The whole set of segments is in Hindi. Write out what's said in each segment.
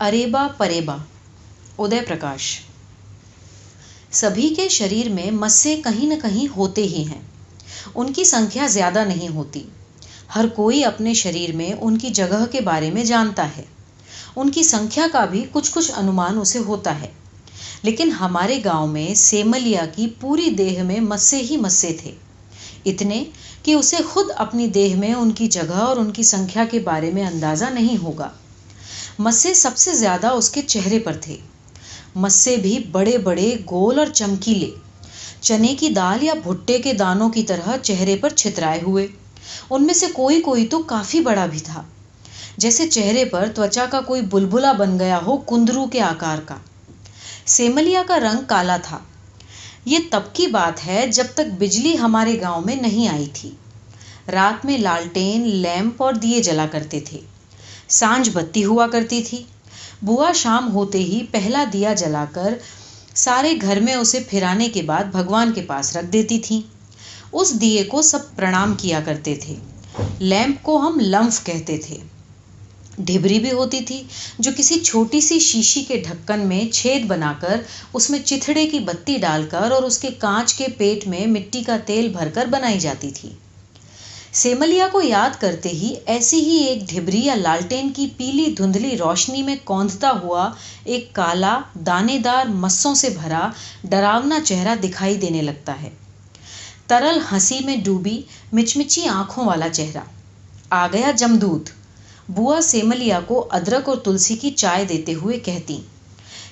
अरेबा परेबा। उदय प्रकाश। सभी के शरीर में मस्से कहीं न कहीं होते ही हैं। उनकी संख्या ज्यादा नहीं होती। हर कोई अपने शरीर में उनकी जगह के बारे में जानता है। उनकी संख्या का भी कुछ कुछ अनुमान उसे होता है। लेकिन हमारे गांव में सेमलिया की पूरी देह में मस्से ही मस्से थे। इतने कि उसे खुद अपनी देह में उनकी जगह और उनकी संख्या के बारे में अंदाजा नहीं होगा। मस्से सबसे ज्यादा उसके चेहरे पर थे। मस्से भी बड़े बड़े, गोल और चमकीले, चने की दाल या भुट्टे के दानों की तरह चेहरे पर छितराए हुए। उनमें से कोई कोई तो काफी बड़ा भी था, जैसे चेहरे पर त्वचा का कोई बुलबुला बन गया हो, कुंदरू के आकार का। सेमलिया का रंग काला था। ये तब की बात है जब तक बिजली हमारे गांव में नहीं आई थी। रात में लालटेन, लैंप और दिए जला करते थे। सांझ बत्ती हुआ करती थी। बुआ शाम होते ही पहला दिया जलाकर सारे घर में उसे फिराने के बाद भगवान के पास रख देती थी। उस दिए को सब प्रणाम किया करते थे। लैंप को हम लंफ कहते थे। ढिबरी भी होती थी, जो किसी छोटी सी शीशी के ढक्कन में छेद बनाकर उसमें चिथड़े की बत्ती डालकर और उसके कांच के पेट में मिट्टी का तेल भरकर बनाई जाती थी। सेमलिया को याद करते ही ऐसी ही एक ढिबरी या लालटेन की पीली धुंधली रोशनी में कौंधता हुआ एक काला, दानेदार, मस्सों से भरा डरावना चेहरा दिखाई देने लगता है। तरल हंसी में डूबी मिचमिची आंखों वाला चेहरा। आ गया जमदूत। बुआ सेमलिया को अदरक और तुलसी की चाय देते हुए कहती।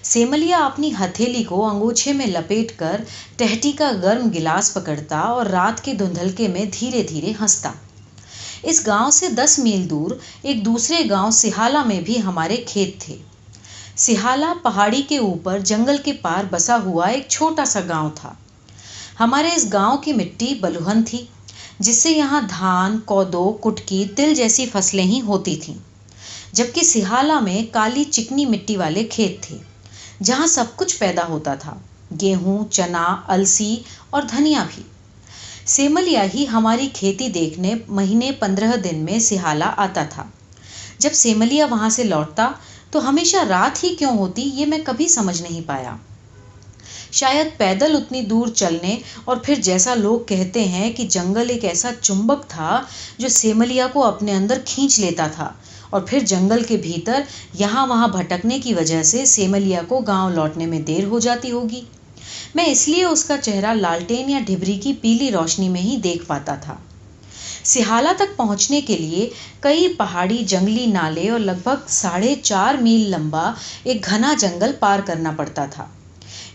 सेमलिया अपनी हथेली को अंगूछे में लपेटकर टहटी का गर्म गिलास पकड़ता और रात के धुंधलके में धीरे धीरे हंसता। इस गांव से 10 मील दूर एक दूसरे गांव सिहाला में भी हमारे खेत थे। सिहाला पहाड़ी के ऊपर जंगल के पार बसा हुआ एक छोटा सा गांव था। हमारे इस गांव की मिट्टी बलुहन थी, जिससे यहाँ धान, कोदो, कुटकी, तिल जैसी फसलें ही होती थीं। जबकि सिहाला में काली चिकनी मिट्टी वाले खेत थे, जहाँ सब कुछ पैदा होता था, गेहूं, चना, अलसी और धनिया भी। सेमलिया ही हमारी खेती देखने महीने 15 दिन में सिहाला आता था। जब सेमलिया वहां से लौटता तो हमेशा रात ही क्यों होती, ये मैं कभी समझ नहीं पाया। शायद पैदल उतनी दूर चलने और फिर जैसा लोग कहते हैं कि जंगल एक ऐसा चुंबक था जो सेमलिया को अपने अंदर खींच लेता था और फिर जंगल के भीतर यहाँ वहाँ भटकने की वजह से सेमलिया को गांव लौटने में देर हो जाती होगी। मैं इसलिए उसका चेहरा लालटेन या ढिबरी की पीली रोशनी में ही देख पाता था। सिहाला तक पहुंचने के लिए कई पहाड़ी, जंगली नाले और लगभग 4.5 मील लंबा एक घना जंगल पार करना पड़ता था।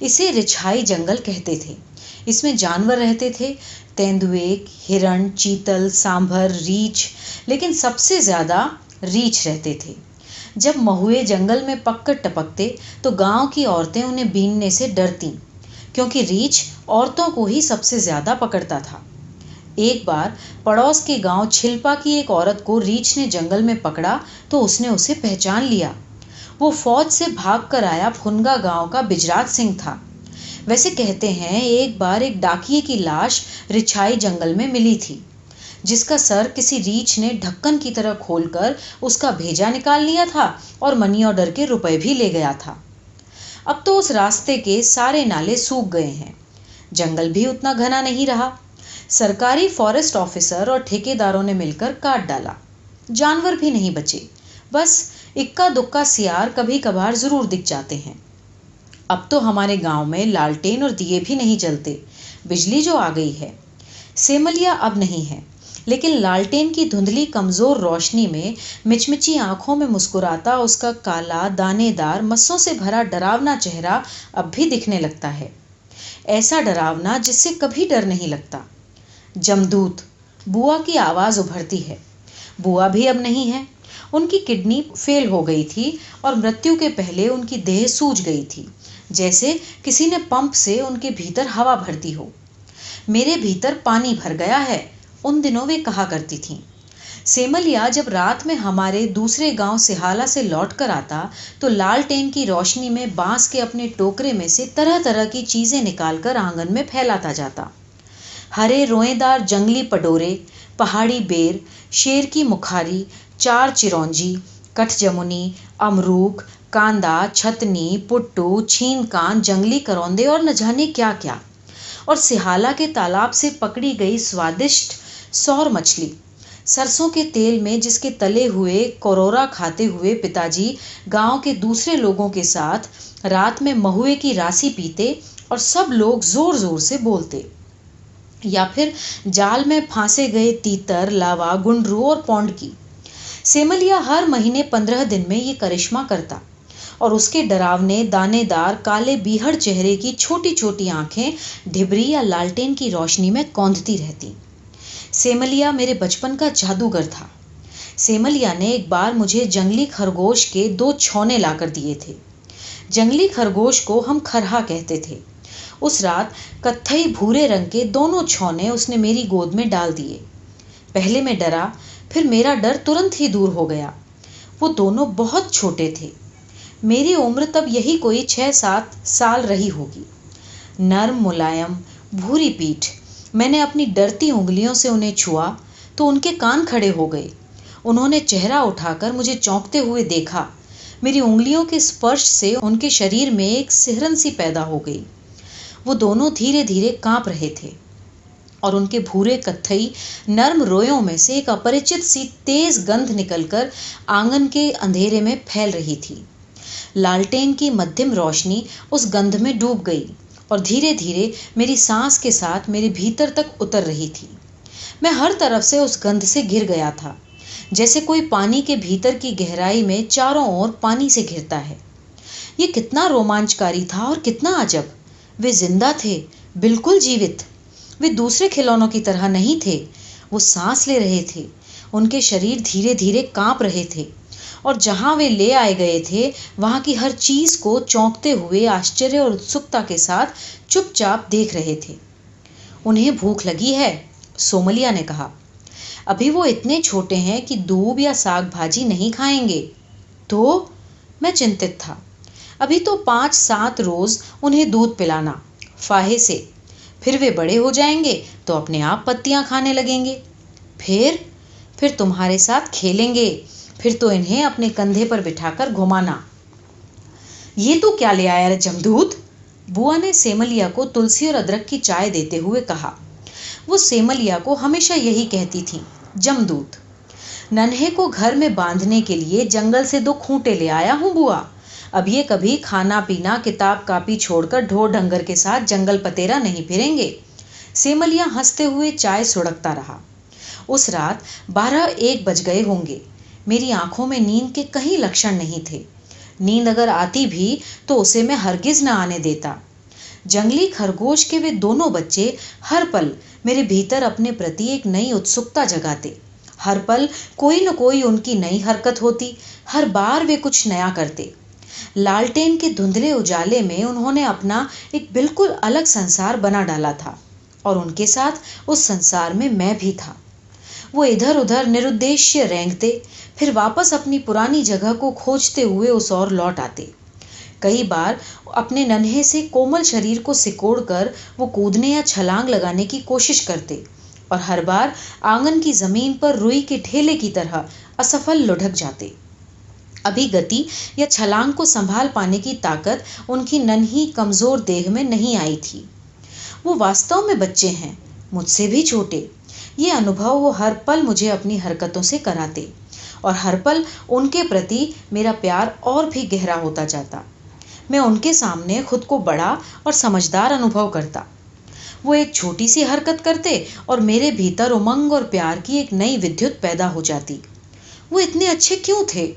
इसे रिछाई जंगल कहते थे। इसमें जानवर रहते थे, तेंदुए, हिरण, चीतल, सांभर, रीछ, लेकिन सबसे ज्यादा रीछ रहते थे। जब महुए जंगल में पककर टपकते तो गांव की औरतें उन्हें बीनने से डरतीं, क्योंकि रीछ औरतों को ही सबसे ज्यादा पकड़ता था। एक बार पड़ोस के गांव छिलपा की एक औरत को रीछ ने जंगल में पकड़ा तो उसने उसे पहचान लिया। वो फौज से भाग कर आया फुनगा गांव का बिजराज सिंह था। वैसे कहते हैं एक बार एक डाकिये की लाश रिछाई जंगल में मिली थी, जिसका सर किसी रीछ ने ढक्कन की तरह खोलकर उसका भेजा निकाल लिया था और मनी ऑर्डर के रुपए भी ले गया था। अब तो उस रास्ते के सारे नाले सूख गए हैं। जंगल भी उतना घना नहीं रहा। सरकारी फॉरेस्ट ऑफिसर और ठेकेदारों ने मिलकर काट डाला। जानवर भी नहीं बचे, बस इक्का दुक्का सियार कभी कभार जरूर दिख जाते हैं। अब तो हमारे गांव में लालटेन और दिए भी नहीं जलते। बिजली जो आ गई है। सेमलिया अब नहीं है, लेकिन लालटेन की धुंधली कमजोर रोशनी में मिचमिची आंखों में मुस्कुराता उसका काला, दानेदार, मस्सों से भरा डरावना चेहरा अब भी दिखने लगता है। ऐसा डरावना जिससे कभी डर नहीं लगता। जमदूत। बुआ की आवाज उभरती है। बुआ भी अब नहीं है। उनकी किडनी फेल हो गई थी और मृत्यु के पहले उनकी देह सूज गई थी, जैसे किसी ने पंप से उनके भीतर हवा भर दी हो। मेरे भीतर पानी भर गया है, उन दिनों वे कहा करती थीं। सेमलिया जब रात में हमारे दूसरे गांव सिहाला से लौट कर आता तो लालटेन की रोशनी में बांस के अपने टोकरे में से तरह तरह की चीजें निकालकर आंगन में फैलाता जाता। हरे रोएदार जंगली पडोरे, पहाड़ी बेर, शेर की मुखारी, 4 चिरौंजी, कठजमुनी, अमरूक, कांदा, छतनी, पुट्टू, छीनकान, जंगली करौंदे और न जाने क्या क्या। और सिहाला के तालाब से पकड़ी गई स्वादिष्ट सौर मछली। सरसों के तेल में जिसके तले हुए करोरा खाते हुए पिताजी गांव के दूसरे लोगों के साथ रात में महुए की रासी पीते और सब लोग जोर जोर से बोलते। या फिर जाल में फांसे गए तीतर, लावा, गुंडरू और पौंड की। सेमलिया हर महीने 15 दिन में ये करिश्मा करता और उसके डरावने दानेदार काले बीहड़ चेहरे की छोटी छोटी आंखें ढिबरी या लालटेन की रोशनी में कौंधती रहती। सेमलिया मेरे बचपन का जादूगर था। सेमलिया ने एक बार मुझे जंगली खरगोश के 2 छौने लाकर दिए थे। जंगली खरगोश को हम खरहा कहते थे। उस रात कत्थई भूरे रंग के दोनों छौने उसने मेरी गोद में डाल दिए। पहले मैं डरा, फिर मेरा डर तुरंत ही दूर हो गया। वो दोनों बहुत छोटे थे। मेरी उम्र तब यही कोई 6-7 साल रही होगी। नर्म, मुलायम, भूरी पीठ। मैंने अपनी डरती उंगलियों से उन्हें छुआ तो उनके कान खड़े हो गए। उन्होंने चेहरा उठाकर मुझे चौंकते हुए देखा। मेरी उंगलियों के स्पर्श से उनके शरीर में एक सिहरन सी पैदा हो गई। वो दोनों धीरे धीरे कांप रहे थे और उनके भूरे कत्थई नर्म रोयों में से एक अपरिचित सी तेज गंध निकलकर आंगन के अंधेरे में फैल रही थी। लालटेन की मध्यम रोशनी उस गंध में डूब गई और धीरे धीरे मेरी सांस के साथ मेरे भीतर तक उतर रही थी। मैं हर तरफ से उस गंध से घिर गया था, जैसे कोई पानी के भीतर की गहराई में चारों ओर पानी से घिरता है। ये कितना रोमांचकारी था और कितना अजब। वे जिंदा थे, बिल्कुल जीवित। वे दूसरे खिलौनों की तरह नहीं थे। वो सांस ले रहे थे। उनके शरीर धीरे धीरे कांप रहे थे और जहां वे ले आए गए थे वहां की हर चीज को चौंकते हुए आश्चर्य और उत्सुकता के साथ चुपचाप देख रहे थे। उन्हें भूख लगी है, सोमलिया ने कहा। अभी वो इतने छोटे हैं कि दूब या साग भाजी नहीं खाएंगे। तो मैं चिंतित था। अभी तो 5-7 रोज उन्हें दूध पिलाना, फाहे से। फिर वे बड़े हो जाएंगे तो अपने आप पत्तियां खाने लगेंगे। फिर तुम्हारे साथ खेलेंगे। फिर तो इन्हें अपने कंधे पर बिठाकर घुमाना। ये तो क्या ले आया रे जमदूत? बुआ ने सेमलिया को तुलसी और अदरक की चाय देते हुए कहा। वो सेमलिया को हमेशा यही कहती थी, जमदूत। नन्हे को घर में बांधने के लिए जंगल से 2 खूंटे ले आया हूं बुआ। अब ये कभी खाना पीना, किताब कापी छोड़कर ढोर ढंगर के साथ जंगल पतेरा नहीं फिरेंगे। सेमलिया हंसते हुए चाय सुड़कता रहा। उस रात 12-1 बज गए होंगे। मेरी आंखों में नींद के कहीं लक्षण नहीं थे। नींद अगर आती भी तो उसे मैं हरगिज न आने देता। जंगली खरगोश के वे दोनों बच्चे हर पल मेरे भीतर अपने प्रति एक नई उत्सुकता जगाते। हर पल कोई न कोई उनकी नई हरकत होती। हर बार वे कुछ नया करते। लालटेन के धुंधले उजाले में उन्होंने अपना एक बिल्कुल अलग संसार बना डाला था और उनके साथ उस संसार में मैं भी था। वो इधर उधर निरुद्देश्य रेंगते, फिर वापस अपनी पुरानी जगह को खोजते हुए उस ओर लौट आते। कई बार अपने नन्हे से कोमल शरीर को सिकोड़कर वो कूदने या छलांग लगाने की कोशिश करते और हर बार आंगन की जमीन पर रुई के ढेले की तरह असफल लुढ़क जाते। अभी गति या छलांग को संभाल पाने की ताकत उनकी नन्ही कमजोर देह में नहीं आई थी। वो वास्तव में बच्चे हैं, मुझसे भी छोटे। ये अनुभव वो हर पल मुझे अपनी हरकतों से कराते और हर पल उनके प्रति मेरा प्यार और भी गहरा होता जाता। मैं उनके सामने खुद को बड़ा और समझदार अनुभव करता। वो एक छोटी सी हरकत करते और मेरे भीतर उमंग और प्यार की एक नई विद्युत पैदा हो जाती। वो इतने अच्छे क्यों थे?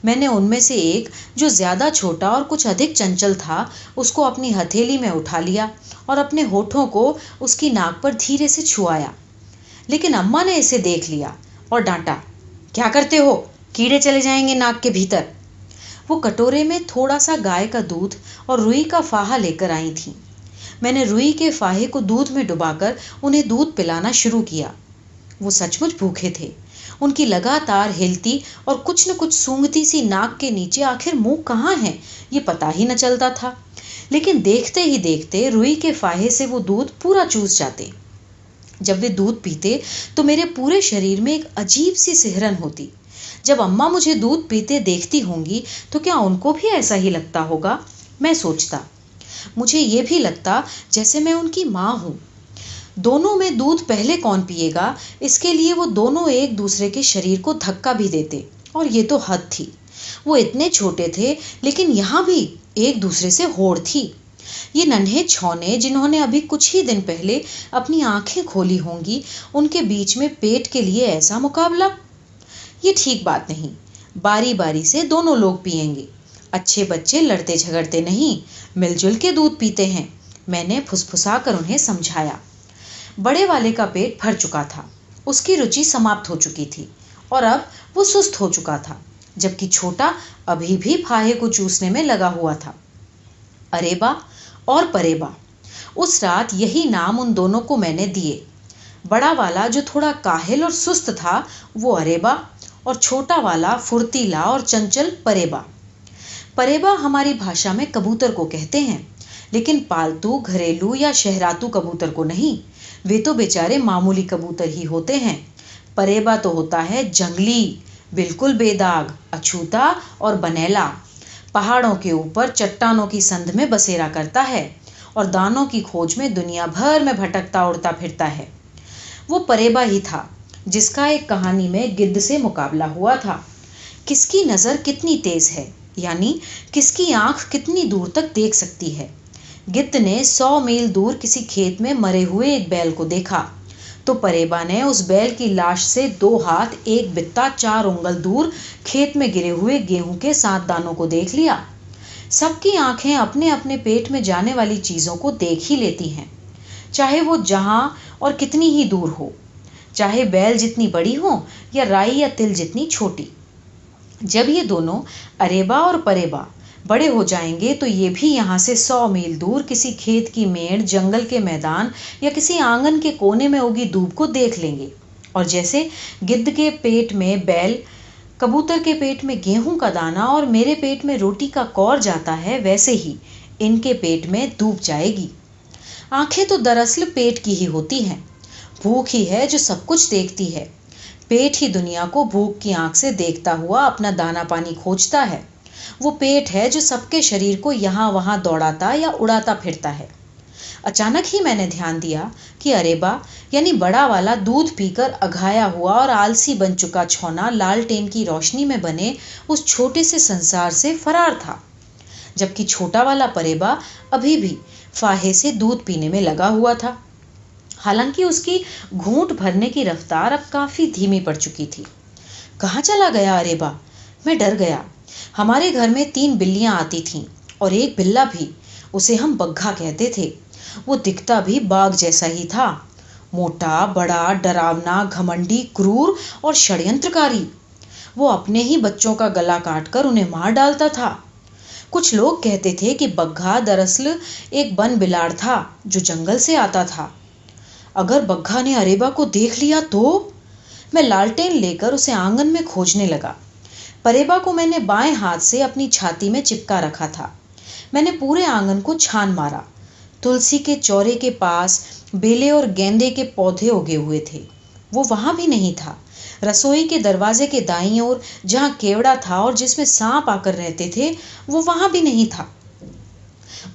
मैंने उनमें से एक, जो ज्यादा छोटा और कुछ अधिक चंचल था, उसको अपनी हथेली में उठा लिया और अपने होठों को उसकी नाक पर धीरे से छुआया। लेकिन अम्मा ने इसे देख लिया और डांटा, क्या करते हो? कीड़े चले जाएंगे नाक के भीतर। वो कटोरे में थोड़ा सा गाय का दूध और रुई का फाहा लेकर आई थी। मैंने रुई के फाहे को दूध में डुबाकर उन्हें दूध पिलाना शुरू किया। वो सचमुच भूखे थे। उनकी लगातार हिलती और कुछ न कुछ सूंघती सी नाक के नीचे आखिर मुंह कहाँ है, ये पता ही न चलता था। लेकिन देखते ही देखते रुई के फाहे से वो दूध पूरा चूस जाते। जब वे दूध पीते तो मेरे पूरे शरीर में एक अजीब सी सिहरन होती, जब अम्मा मुझे दूध पीते देखती होंगी तो क्या उनको भी ऐसा ही लगता होगा, मैं सोचता। मुझे ये भी लगता जैसे मैं उनकी माँ हूँ। दोनों में दूध पहले कौन पिएगा, इसके लिए वो दोनों एक दूसरे के शरीर को धक्का भी देते, और ये तो हद थी। वो इतने छोटे थे लेकिन यहाँ भी एक दूसरे से होड़ थी। ये नन्हे छौने जिन्होंने अभी कुछ ही दिन पहले अपनी आंखें खोली होंगी, उनके बीच में पेट के लिए ऐसा मुकाबला। ये ठीक बात नहीं। बारी बारी से दोनों लोग पिएंगे। अच्छे बच्चे लड़ते झगड़ते नहीं, मिलजुल के दूध पीते हैं, मैंने फुसफुसा कर उन्हें समझाया। बड़े वाले का पेट भर चुका था, उसकी रुचि समाप्त हो चुकी थी और अब वो सुस्त हो चुका था, जबकि छोटा अभी भी फाहे को चूसने में लगा हुआ था। अरेबा और परेबा, उस रात यही नाम उन दोनों को मैंने दिए। बड़ा वाला जो थोड़ा काहिल और सुस्त था वो अरेबा, और छोटा वाला फुर्तीला और चंचल परेबा। परेबा हमारी भाषा में कबूतर को कहते हैं, लेकिन पालतू, घरेलू या शहरातू कबूतर को नहीं। वे तो बेचारे मामूली कबूतर ही होते हैं। परेबा तो होता है जंगली, बिल्कुल बेदाग, अछूता और बनेला। पहाड़ों के ऊपर चट्टानों की संध में बसेरा करता है और दानों की खोज में दुनिया भर में भटकता उड़ता फिरता है। वो परेबा ही था जिसका एक कहानी में गिद्ध से मुकाबला हुआ था। किसकी नज़र कितनी तेज है, यानी किसकी आंख कितनी दूर तक देख सकती है। गिद्ध ने 100 मील दूर किसी खेत में मरे हुए एक बैल को देखा, तो परेबा ने उस बैल की लाश से 2 हाथ 1 बित्ता 4 उंगल दूर खेत में गिरे हुए गेहूं के 7 दानों को देख लिया। सबकी आंखें अपने अपने पेट में जाने वाली चीजों को देख ही लेती हैं, चाहे वो जहां और कितनी ही दूर हो, चाहे बैल जितनी बड़ी हो या राई या तिल जितनी छोटी। जब ये दोनों अरेबा और परेबा बड़े हो जाएंगे तो ये भी यहाँ से 100 मील दूर किसी खेत की मेड़, जंगल के मैदान या किसी आंगन के कोने में उगी दूब को देख लेंगे। और जैसे गिद्ध के पेट में बैल, कबूतर के पेट में गेहूं का दाना और मेरे पेट में रोटी का कौर जाता है, वैसे ही इनके पेट में दूब जाएगी। आंखें तो दरअसल पेट की ही होती हैं। भूख ही है जो सब कुछ देखती है। पेट ही दुनिया को भूख की आंख से देखता हुआ अपना दाना पानी खोजता है। वो पेट है जो सबके शरीर को यहाँ वहाँ दौड़ाता या उड़ाता फिरता है। अचानक ही मैंने ध्यान दिया कि अरेबा यानी बड़ा वाला दूध पीकर अघाया हुआ और आलसी बन चुका छौना लालटेन की रोशनी में बने उस छोटे से संसार से फरार था, जबकि छोटा वाला परेबा अभी भी फाहे से दूध पीने में लगा हुआ था। हालांकि उसकी घूंट भरने की रफ्तार अब काफी धीमी पड़ चुकी थी। कहाँ चला गया अरेबा? मैं डर गया। हमारे घर में 3 बिल्लियां आती थीं और एक बिल्ला भी, उसे हम बग्घा कहते थे। वो दिखता भी बाघ जैसा ही था, मोटा, बड़ा, डरावना, घमंडी, क्रूर और षड्यंत्रकारी। वो अपने ही बच्चों का गला काटकर उन्हें मार डालता था। कुछ लोग कहते थे कि बग्घा दरअसल एक बन बिलाड़ था जो जंगल से आता था। अगर बग्घा ने अरेबा को देख लिया तो? मैं लालटेन लेकर उसे आंगन में खोजने लगा। परेबा को मैंने बाएं हाथ से अपनी छाती में चिपका रखा था। मैंने पूरे आंगन को छान मारा। तुलसी के चौरे के पास बेले और गेंदे के पौधे उगे हुए थे, वो वहां भी नहीं था। रसोई के दरवाजे के दाईं ओर जहां केवड़ा था और जिसमें सांप आकर रहते थे, वो वहां भी नहीं था।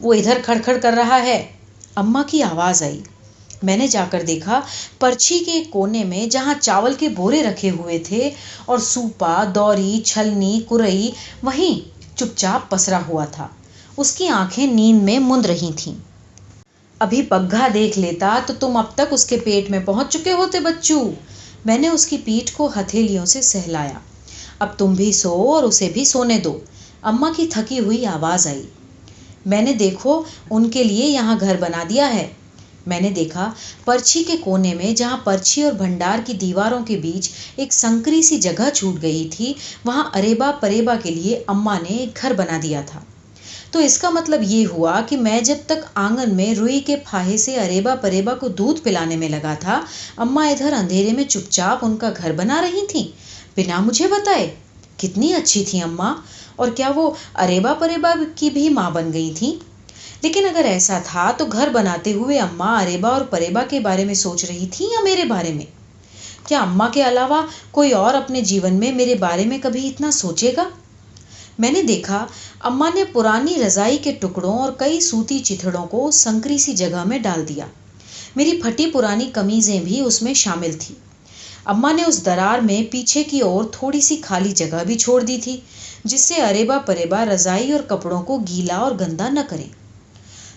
वो इधर खड़खड़ कर रहा है, अम्मा की आवाज आई। मैंने जाकर देखा, पर्ची के कोने में जहां चावल के बोरे रखे हुए थे और सूपा, दौरी, छलनी, कुरई वहीं चुपचाप पसरा हुआ था। उसकी आंखें नींद में मुंद रही थीं। अभी बग्घा देख लेता तो तुम अब तक उसके पेट में पहुंच चुके होते बच्चू। मैंने उसकी पीठ को हथेलियों से सहलाया। अब तुम भी सो और उसे भी सोने दो, अम्मा की थकी हुई आवाज आई। मैंने देखो उनके लिए यहाँ घर बना दिया है। मैंने देखा पर्ची के कोने में जहां पर्ची और भंडार की दीवारों के बीच एक संकरी सी जगह छूट गई थी, वहां अरेबा परेबा के लिए अम्मा ने एक घर बना दिया था। तो इसका मतलब ये हुआ कि मैं जब तक आंगन में रुई के फाहे से अरेबा परेबा को दूध पिलाने में लगा था, अम्मा इधर अंधेरे में चुपचाप उनका घर बना रही थीं, बिना मुझे बताए। कितनी अच्छी थी अम्मा, और क्या वो अरेबा परेबा की भी माँ बन गई थी? लेकिन अगर ऐसा था तो घर बनाते हुए अम्मा अरेबा और परेबा के बारे में सोच रही थी या मेरे बारे में? क्या अम्मा के अलावा कोई और अपने जीवन में मेरे बारे में कभी इतना सोचेगा? मैंने देखा अम्मा ने पुरानी रजाई के टुकड़ों और कई सूती चिथड़ों को संकरी सी जगह में डाल दिया। मेरी फटी पुरानी कमीजें भी उसमें शामिल थी। अम्मा ने उस दरार में पीछे की ओर थोड़ी सी खाली जगह भी छोड़ दी थी, जिससे अरेबा परेबा रजाई और कपड़ों को गीला और गंदा न करें।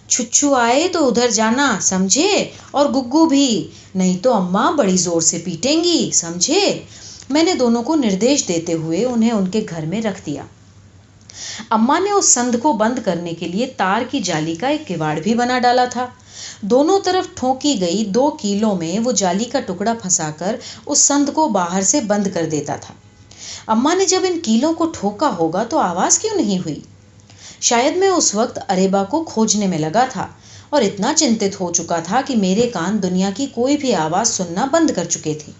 छुच्छू आए तो उधर जाना, समझे? और गुग्गू भी, नहीं तो अम्मा बड़ी जोर से पीटेंगी, समझे? मैंने दोनों को निर्देश देते हुए उन्हें उनके घर में रख दिया। अम्मा ने उस संद को बंद करने के लिए तार की जाली का एक किवाड़ भी बना डाला था। दोनों तरफ ठोकी गई 2 कीलों में वो जाली का टुकड़ा फंसाकर उस संद को बाहर से बंद कर देता था। अम्मा ने जब इन कीलों को ठोका होगा तो आवाज क्यों नहीं हुई? शायद मैं उस वक्त अरेबा को खोजने में लगा था और इतना चिंतित हो चुका था कि मेरे कान दुनिया की कोई भी आवाज सुनना बंद कर चुके थे।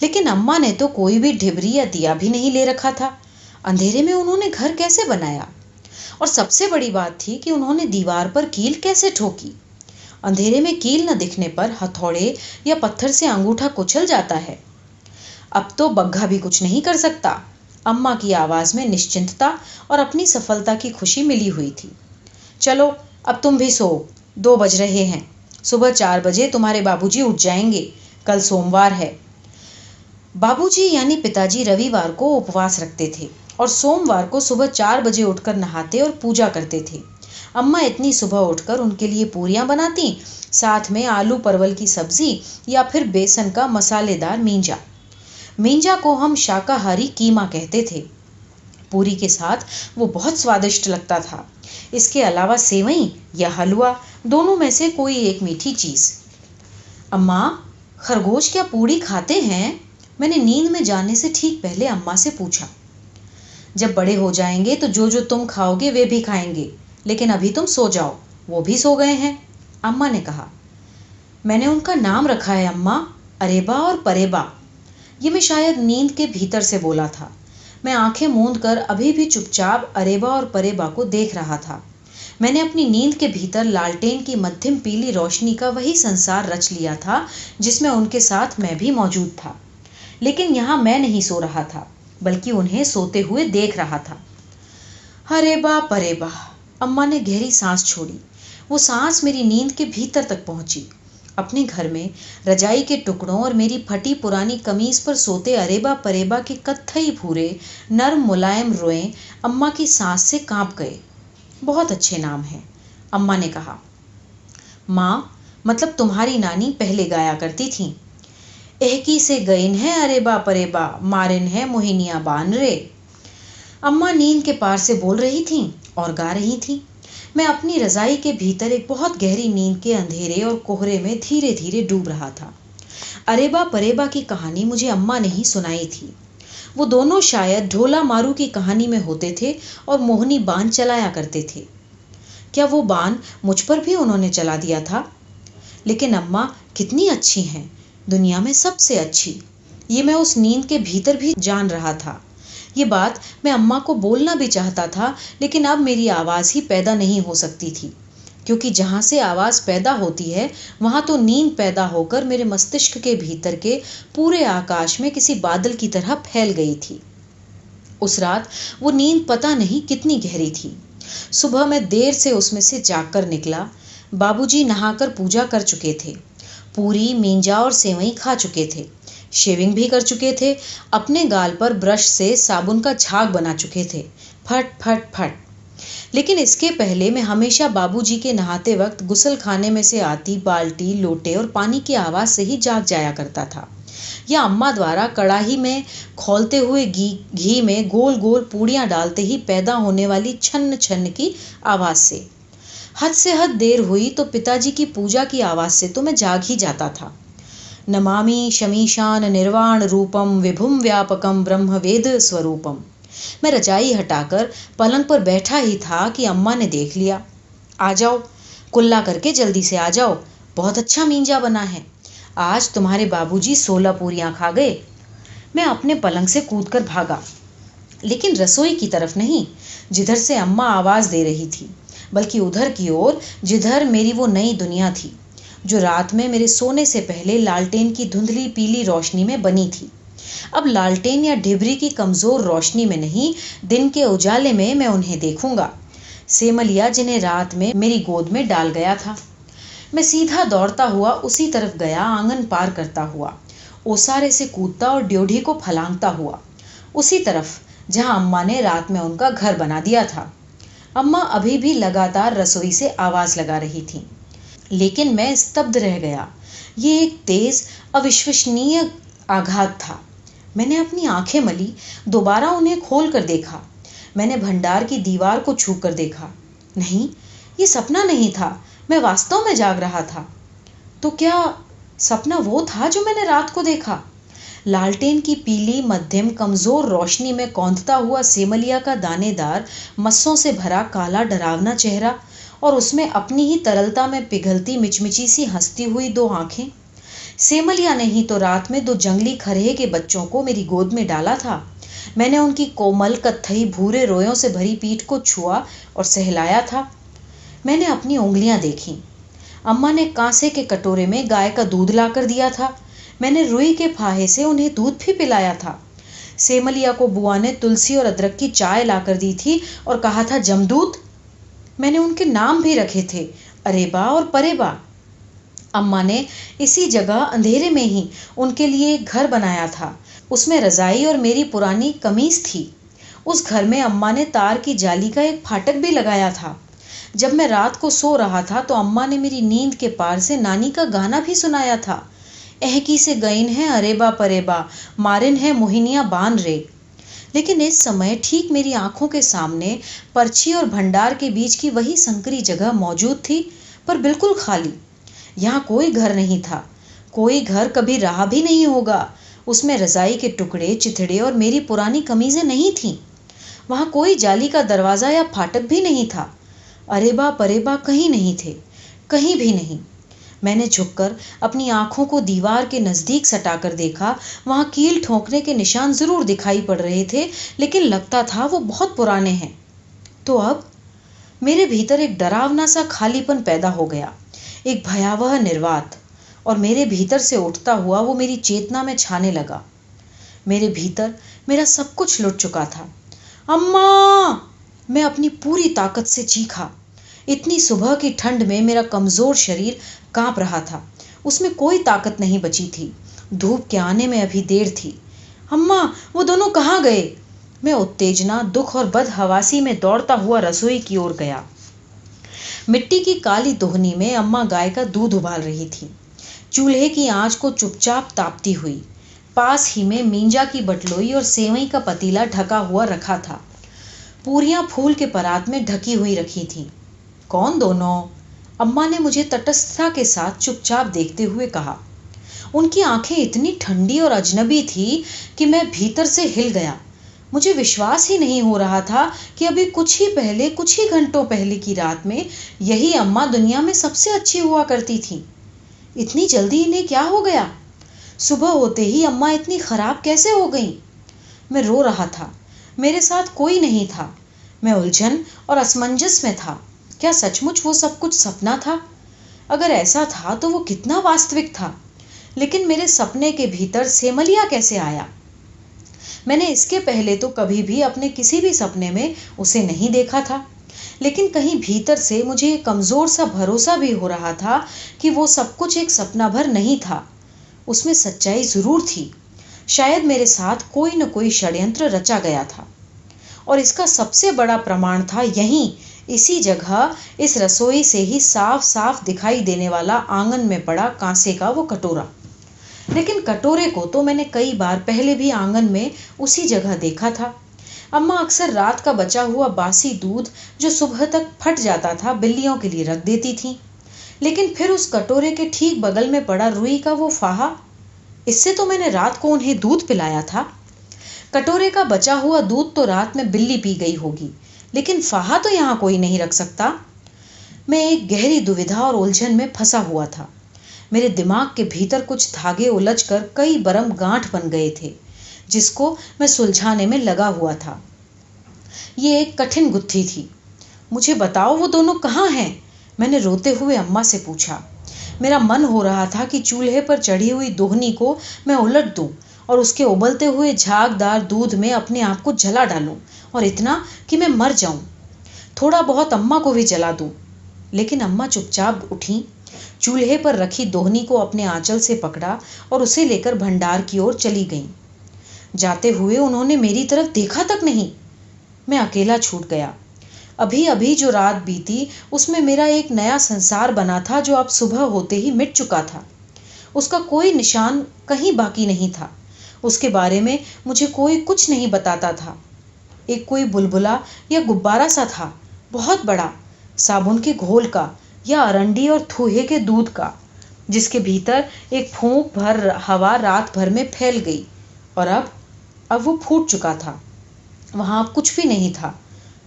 लेकिन अम्मा ने तो कोई भी ढिबरी या दिया भी नहीं ले रखा था। अंधेरे में उन्होंने घर कैसे बनाया? और सबसे बड़ी बात थी कि उन्होंने दीवार पर कील कैसे ठोकी? अंधेरे में कील न दिखने पर हथौड़े या पत्थर से अंगूठा कुचल जाता है। अब तो बग्घा भी कुछ नहीं कर सकता। अम्मा की आवाज में निश्चिंतता और अपनी सफलता की खुशी मिली हुई थी। चलो अब तुम भी सो, 2 बज रहे हैं। सुबह 4 बजे तुम्हारे बाबूजी उठ जाएंगे, कल सोमवार है। बाबूजी यानी पिताजी रविवार को उपवास रखते थे और सोमवार को सुबह 4 बजे उठकर नहाते और पूजा करते थे। अम्मा इतनी सुबह उठकर उनके लिए पूरियां बनाती, साथ में आलू परवल की सब्जी या फिर बेसन का मसालेदार मींजा। मींजा को हम शाकाहारी कीमा कहते थे। पूरी के साथ वो बहुत स्वादिष्ट लगता था। इसके अलावा सेवई या हलवा, दोनों में से कोई एक मीठी चीज। अम्मा, खरगोश क्या पूरी खाते हैं? मैंने नींद में जाने से ठीक पहले अम्मा से पूछा। जब बड़े हो जाएंगे तो जो जो तुम खाओगे वे भी खाएंगे, लेकिन अभी तुम सो जाओ। वो भी सो गए हैं, अम्मा ने कहा। मैंने उनका नाम रखा है अम्मा, अरेबा और परेबा। ये मैं शायद नींद के भीतर से बोला था। मैं आंखें मूंद कर अभी भी चुपचाप अरेबा और परेबा को देख रहा था। मैंने अपनी नींद के भीतर लालटेन की मध्यम पीली रोशनी का वही संसार रच लिया था जिसमें उनके साथ मैं भी मौजूद था। लेकिन यहाँ मैं नहीं सो रहा था, बल्कि उन्हें सोते हुए देख रहा था। अरेबा परेबा, अम्मा ने गहरी सांस छोड़ी। वो सांस मेरी नींद के भीतर तक पहुंची। अपने घर में रजाई के टुकड़ों और मेरी फटी पुरानी कमीज पर सोते अरेबा परेबा के कत्थई भूरे नर्म मुलायम रोए अम्मा की सांस से कांप गए। बहुत अच्छे नाम हैं, अम्मा ने कहा। माँ, मतलब तुम्हारी नानी पहले गाया करती थी। एहकी से गईन है अरेबा परेबा, मारिन है मोहिनिया बान रे। अम्मा नींद के पार से बोल रही थीं और गा रही थीं। मैं अपनी रजाई के भीतर एक बहुत गहरी नींद के अंधेरे और कोहरे में धीरे धीरे डूब रहा था। अरेबा परेबा की कहानी मुझे अम्मा ने ही सुनाई थी। वो दोनों शायद ढोला मारू की कहानी में होते थे और मोहनी बान चलाया करते थे। क्या वो बान मुझ पर भी उन्होंने चला दिया था? लेकिन अम्मा कितनी अच्छी हैं, दुनिया में सबसे अच्छी। ये मैं उस नींद के भीतर भी जान रहा था। ये बात मैं अम्मा को बोलना भी चाहता था, लेकिन अब मेरी आवाज़ ही पैदा नहीं हो सकती थी, क्योंकि जहाँ से आवाज़ पैदा होती है वहाँ तो नींद पैदा होकर मेरे मस्तिष्क के भीतर के पूरे आकाश में किसी बादल की तरह फैल गई थी। उस रात वो नींद पता नहीं कितनी गहरी थी। सुबह मैं देर से उसमें से जागकर निकला। बाबूजी नहाकर पूजा कर चुके थे, पूरी मींजा और सेवई खा चुके थे, शेविंग भी कर चुके थे, अपने गाल पर ब्रश से साबुन का झाग बना चुके थे, फट फट फट। लेकिन इसके पहले मैं हमेशा बाबूजी के नहाते वक्त गुसल खाने में से आती बाल्टी, लोटे और पानी की आवाज़ से ही जाग जाया करता था, या अम्मा द्वारा कढ़ाई में खौलते हुए घी में गोल गोल पूड़ियाँ डालते ही पैदा होने वाली छन्न छन्न की आवाज़ से। हद से हद देर हुई तो पिताजी की पूजा की आवाज़ से तो मैं जाग ही जाता था। नमामि शमीशान निर्वाण रूपम विभुम व्यापकम ब्रह्म वेद स्वरूपम। मैं रजाई हटाकर पलंग पर बैठा ही था कि अम्मा ने देख लिया। आ जाओ, कुल्ला करके जल्दी से आ जाओ, बहुत अच्छा मींजा बना है। आज तुम्हारे बाबूजी 16 पूरियां खा गए। मैं अपने पलंग से कूदकर भागा, लेकिन रसोई की तरफ नहीं, जिधर से अम्मा आवाज़ दे रही थी, बल्कि उधर की ओर जिधर मेरी वो नई दुनिया थी। जो रात में मेरे सोने से पहले लालटेन की धुंधली पीली रोशनी में बनी थी। अब लालटेन या डिबरी की कमजोर रोशनी में नहीं, दिन के उजाले में मैं उन्हें देखूंगा। सेमलिया जिन्हें रात में मेरी गोद में डाल गया था। मैं सीधा दौड़ता हुआ उसी तरफ गया, आंगन पार करता हुआ, ओसारे से कूदता और ड्योढ़ी को फलांगता हुआ, उसी तरफ जहां अम्मा ने रात में उनका घर बना दिया था। अम्मा अभी भी लगातार रसोई से आवाज लगा रही थी, लेकिन मैं स्तब्ध रह गया। ये एक तेज अविश्वसनीय आघात था। मैंने अपनी आंखें मली, दोबारा उन्हें खोल कर देखा। मैंने भंडार की दीवार को छू कर देखा। नहीं, ये सपना नहीं था, मैं वास्तव में जाग रहा था। तो क्या सपना वो था जो मैंने रात को देखा? लालटेन की पीली मध्यम कमजोर रोशनी में कौंधता हुआ सेमलिया का दानेदार मस्सों से भरा काला डरावना चेहरा, और उसमें अपनी ही तरलता में पिघलती मिचमिची सी हंसती हुई दो आंखें। सेमलिया ने ही तो रात में दो जंगली खरहे के बच्चों को मेरी गोद में डाला था। मैंने उनकी कोमल कत्थई भूरे रोयों से भरी पीठ को छुआ और सहलाया था। मैंने अपनी उंगलियां देखी। अम्मा ने कांसे के कटोरे में गाय का दूध लाकर दिया था। मैंने रुई के फाहे से उन्हें दूध भी पिलाया था। सेमलिया को बुआ ने तुलसी और अदरक की चाय लाकर दी थी और कहा था जमदूत। मैंने उनके नाम भी रखे थे, अरेबा और परेबा। अम्मा ने इसी जगह अंधेरे में ही उनके लिए एक घर बनाया था। उसमें रजाई और मेरी पुरानी कमीज थी। उस घर में अम्मा ने तार की जाली का एक फाटक भी लगाया था। जब मैं रात को सो रहा था तो अम्मा ने मेरी नींद के पार से नानी का गाना भी सुनाया था। एहकी से गईन है अरेबा परेबा, मारिन है मोहिनिया बान रे। लेकिन इस समय ठीक मेरी आंखों के सामने पर्ची और भंडार के बीच की वही संकरी जगह मौजूद थी, पर बिल्कुल खाली। यहाँ कोई घर नहीं था, कोई घर कभी रहा भी नहीं होगा। उसमें रजाई के टुकड़े, चिथड़े और मेरी पुरानी कमीजें नहीं थीं। वहाँ कोई जाली का दरवाजा या फाटक भी नहीं था। अरेबा परेबा कहीं नहीं थे, कहीं भी नहीं। मैंने झुककर अपनी आंखों को दीवार के नजदीक सटाकर देखा। वहां कील ठोकने के निशान जरूर दिखाई पड़ रहे थे, लेकिन लगता था वो बहुत पुराने हैं। तो अब मेरे भीतर एक डरावना सा खालीपन पैदा हो गया, एक भयावह निर्वात, और मेरे भीतर से उठता हुआ वो मेरी चेतना में छाने लगा। मेरे भीतर मेरा सब कुछ लुट चुका था। अम्मा! मैं अपनी पूरी ताकत से चीखा। इतनी सुबह की ठंड में मेरा कमजोर शरीर कांप रहा था। उसमें कोई ताकत नहीं बची थी। धूप के आने में अभी देर थी। अम्मा, वो दोनों कहाँ गए? मैं उत्तेजना, दुख और बदहवासी में दौड़ता हुआ रसोई की ओर गया। मिट्टी की काली दोहनी में अम्मा गाय का दूध उबाल रही थी, चूल्हे की आंच को चुपचाप तापती हुई। पास ही में मींजा की बटलोई और सेवई का पतीला ढका हुआ रखा था। पूरियां फूल के परात में ढकी हुई रखी थीं। कौन दोनों? अम्मा ने मुझे तटस्थता के साथ चुपचाप देखते हुए कहा। उनकी आंखें इतनी ठंडी और अजनबी थी कि मैं भीतर से हिल गया। मुझे विश्वास ही नहीं हो रहा था कि अभी कुछ ही घंटों पहले की रात में यही अम्मा दुनिया में सबसे अच्छी हुआ करती थी। इतनी जल्दी इन्हें क्या हो गया? सुबह होते ही अम्मा इतनी खराब कैसे हो गईं? मैं रो रहा था। मेरे साथ कोई नहीं था। मैं उलझन और असमंजस में था। क्या सचमुच वो सब कुछ सपना था? अगर ऐसा था तो वो कितना वास्तविक था। लेकिन मेरे सपने के भीतर सेमलिया कैसे आया? मैंने इसके पहले तो कभी भी अपने किसी भी सपने में उसे नहीं देखा था, लेकिन कहीं भीतर से मुझे एक कमजोर सा भरोसा भी हो रहा था कि वो सब कुछ एक सपना भर नहीं था। उसमें सच्चाई जरूर थी। शायद मेरे साथ कोई न कोई षड्यंत्र रचा गया था, और इसका सबसे बड़ा प्रमाण था यहीं, इसी जगह, इस रसोई से ही साफ साफ दिखाई देने वाला आंगन में पड़ा कांसे का वो कटोरा। लेकिन कटोरे को तो मैंने कई बार पहले भी आंगन में उसी जगह देखा था। अम्मा अक्सर रात का बचा हुआ बासी दूध जो सुबह तक फट जाता था बिल्लियों के लिए रख देती थी। लेकिन फिर उस कटोरे के ठीक बगल में पड़ा रुई का वो फाहा, इससे तो मैंने रात को उन्हें दूध पिलाया था। कटोरे का बचा हुआ दूध तो रात में बिल्ली पी गई होगी, लेकिन फाहा तो यहाँ कोई नहीं रख सकता। मैं एक गहरी दुविधा और उलझन में फंसा हुआ था। मेरे दिमाग के भीतर कुछ धागे उलझकर कई बरम गांठ बन गए थे, जिसको मैं सुलझाने में लगा हुआ था। ये एक कठिन गुत्थी थी। मुझे बताओ वो दोनों कहाँ हैं? मैंने रोते हुए अम्मा से पूछा। मेरा मन हो रहा था कि चूल्हे पर चढ़ी हुई दोहनी को मैं उलट दूं और उसके उबलते हुए झागदार दूध में अपने आप को जला डालूं, और इतना कि मैं मर जाऊं। थोड़ा बहुत अम्मा को भी जला दूं। लेकिन अम्मा चुपचाप उठी, चूल्हे पर रखी दोहनी को अपने आंचल से पकड़ा और उसे लेकर भंडार की ओर चली गईं। जाते हुए उन्होंने मेरी तरफ देखा तक नहीं। मैं अकेला छूट गया। अभी अभी जो रात बीती उसमें मेरा एक नया संसार बना था, जो अब सुबह होते ही मिट चुका था। उसका कोई निशान कहीं बाकी नहीं था। उसके बारे में मुझे कोई कुछ नहीं बताता था। एक कोई बुलबुला या गुब्बारा सा था, बहुत बड़ा, साबुन के घोल का या अरंडी और थूहे के दूध का, जिसके भीतर एक फूंक भर हवा रात भर में फैल गई, और अब वो फूट चुका था। वहां अब कुछ भी नहीं था।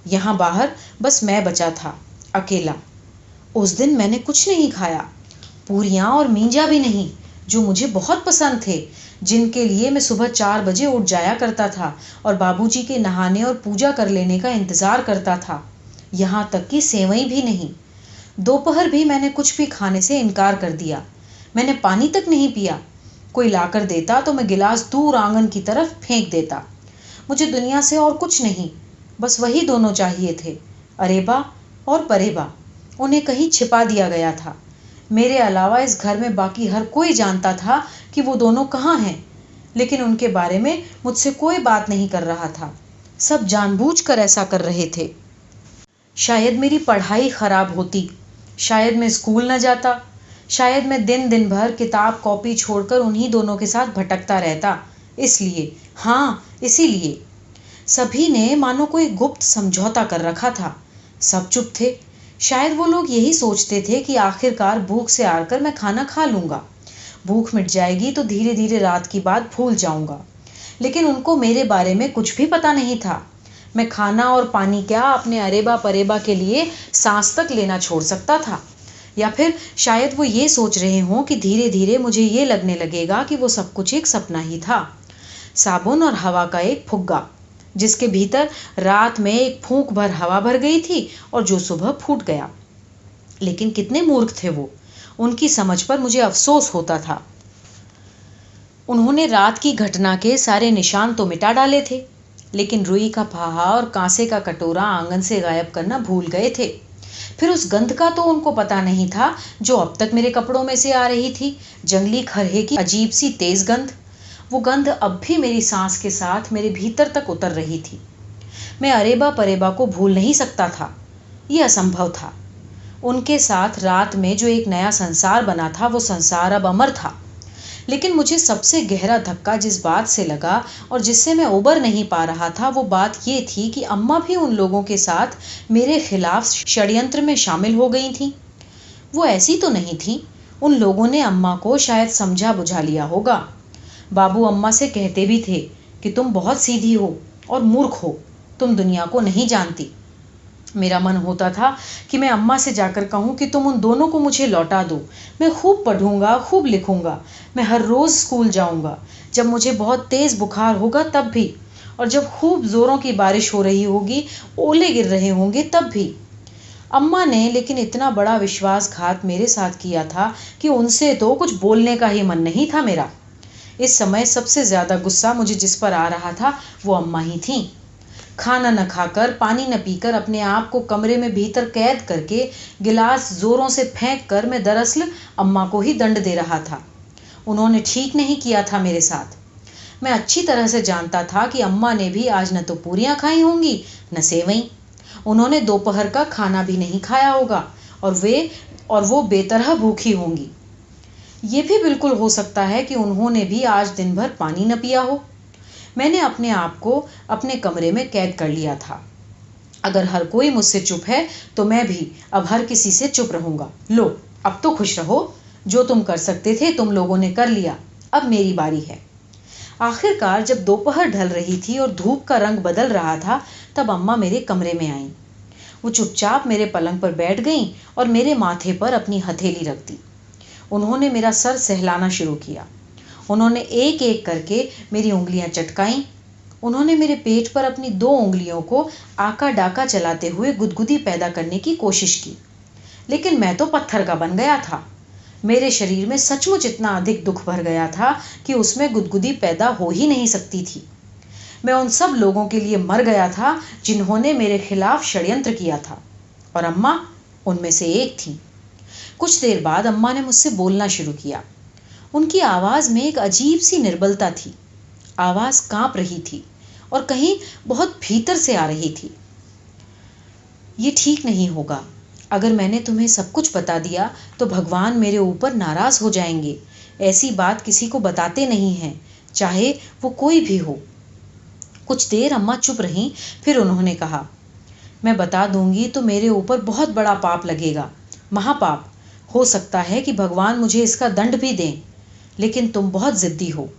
यहाँ बाहर बस मैं बचा था, अकेला। उस दिन मैंने कुछ नहीं खाया, पूरियां और मींजा भी नहीं, जो मुझे बहुत पसंद थे, जिनके लिए मैं सुबह 4 बजे उठ जाया करता था और बाबूजी के नहाने और पूजा कर लेने का इंतजार करता था। यहाँ तक कि सेवई भी नहीं। दोपहर भी मैंने कुछ भी खाने से इनकार कर दिया। मैंने पानी तक नहीं पिया। कोई लाकर देता तो मैं गिलास दूर आंगन की तरफ फेंक देता। मुझे दुनिया से और कुछ नहीं, बस वही दोनों चाहिए थे, अरेबा और परेबा। उन्हें कहीं छिपा दिया गया था। मेरे अलावा इस घर में बाकी हर कोई जानता था कि वो दोनों कहाँ हैं, लेकिन उनके बारे में मुझसे कोई बात नहीं कर रहा था। सब जानबूझकर ऐसा कर रहे थे। शायद मेरी पढ़ाई खराब होती, शायद मैं स्कूल न जाता, शायद मैं दिन दिन भर किताब कॉपी छोड़कर उन्हीं दोनों के साथ भटकता रहता। इसलिए, हाँ इसीलिए सभी ने मानो कोई गुप्त समझौता कर रखा था। सब चुप थे। शायद वो लोग यही सोचते थे कि आखिरकार भूख से आकर मैं खाना खा लूंगा, भूख मिट जाएगी तो धीरे धीरे रात की बात भूल जाऊंगा। लेकिन उनको मेरे बारे में कुछ भी पता नहीं था। मैं खाना और पानी क्या, अपने अरेबा परेबा के लिए सांस तक लेना छोड़ सकता था। या फिर शायद वो ये सोच रहे हों कि धीरे धीरे मुझे ये लगने लगेगा कि वो सब कुछ एक सपना ही था। साबुन और हवा का एक फुग्गा, जिसके भीतर रात में एक फूंक भर हवा भर गई थी और जो सुबह फूट गया। लेकिन कितने मूर्ख थे वो। उनकी समझ पर मुझे अफसोस होता था। उन्होंने रात की घटना के सारे निशान तो मिटा डाले थे, लेकिन रुई का फाहा और कांसे का कटोरा आंगन से गायब करना भूल गए थे। फिर उस गंध का तो उनको पता नहीं था, जो अब तक मेरे कपड़ों में से आ रही थी, जंगली खरहे की अजीब सी तेज गंध। वो गंध अब भी मेरी सांस के साथ मेरे भीतर तक उतर रही थी। मैं अरेबा परेबा को भूल नहीं सकता था, यह असंभव था। उनके साथ रात में जो एक नया संसार बना था, वो संसार अब अमर था। लेकिन मुझे सबसे गहरा धक्का जिस बात से लगा और जिससे मैं उबर नहीं पा रहा था, वो बात ये थी कि अम्मा भी उन लोगों के साथ मेरे खिलाफ षड्यंत्र में शामिल हो गई थी। वो ऐसी तो नहीं थी। उन लोगों ने अम्मा को शायद समझा बुझा लिया होगा। बाबू अम्मा से कहते भी थे कि तुम बहुत सीधी हो और मूर्ख हो, तुम दुनिया को नहीं जानती। मेरा मन होता था कि मैं अम्मा से जाकर कहूँ कि तुम उन दोनों को मुझे लौटा दो। मैं खूब पढ़ूंगा, खूब लिखूंगा, मैं हर रोज स्कूल जाऊंगा, जब मुझे बहुत तेज बुखार होगा तब भी, और जब खूब जोरों की बारिश हो रही होगी, ओले गिर रहे होंगे तब भी। अम्मा ने लेकिन इतना बड़ा विश्वासघात मेरे साथ किया था कि उनसे तो कुछ बोलने का ही मन नहीं था मेरा। इस समय सबसे ज्यादा गुस्सा मुझे जिस पर आ रहा था, वो अम्मा ही थी। खाना न खाकर, पानी न पीकर, अपने आप को कमरे में भीतर कैद करके गिलास जोरों से फेंक कर मैं दरअसल अम्मा को ही दंड दे रहा था। उन्होंने ठीक नहीं किया था मेरे साथ। मैं अच्छी तरह से जानता था कि अम्मा ने भी आज न तो पूरियां खाई होंगी न सेवई। उन्होंने दोपहर का खाना भी नहीं खाया होगा और वो बेतरह भूखी होंगी। ये भी बिल्कुल हो सकता है कि उन्होंने भी आज दिन भर पानी न पिया हो। मैंने अपने आप को अपने कमरे में कैद कर लिया था। अगर हर कोई मुझसे चुप है तो मैं भी अब हर किसी से चुप रहूंगा। लो, अब तो खुश रहो। जो तुम कर सकते थे तुम लोगों ने कर लिया, अब मेरी बारी है। आखिरकार जब दोपहर ढल रही थी और धूप का रंग बदल रहा था, तब अम्मा मेरे कमरे में आईं। वो चुपचाप मेरे पलंग पर बैठ गईं और मेरे माथे पर अपनी हथेली रख दी। उन्होंने मेरा सर सहलाना शुरू किया। उन्होंने एक एक करके मेरी उंगलियां चटकाईं। उन्होंने मेरे पेट पर अपनी 2 उंगलियों को आका डाका चलाते हुए गुदगुदी पैदा करने की कोशिश की। लेकिन मैं तो पत्थर का बन गया था। मेरे शरीर में सचमुच इतना अधिक दुख भर गया था कि उसमें गुदगुदी पैदा हो ही नहीं सकती थी। मैं उन सब लोगों के लिए मर गया था जिन्होंने मेरे खिलाफ षड्यंत्र किया था, और अम्मा उनमें से एक थी। कुछ देर बाद अम्मा ने मुझसे बोलना शुरू किया। उनकी आवाज में एक अजीब सी निर्बलता थी। आवाज कांप रही थी और कहीं बहुत भीतर से आ रही थी। ये ठीक नहीं होगा। अगर मैंने तुम्हें सब कुछ बता दिया तो भगवान मेरे ऊपर नाराज हो जाएंगे। ऐसी बात किसी को बताते नहीं हैं, चाहे वो कोई भी हो। कुछ देर अम्मा चुप रहीं, फिर उन्होंने कहा, मैं बता दूंगी तो मेरे ऊपर बहुत बड़ा पाप लगेगा, महापाप। हो सकता है कि भगवान मुझे इसका दंड भी दें, लेकिन तुम बहुत जिद्दी हो।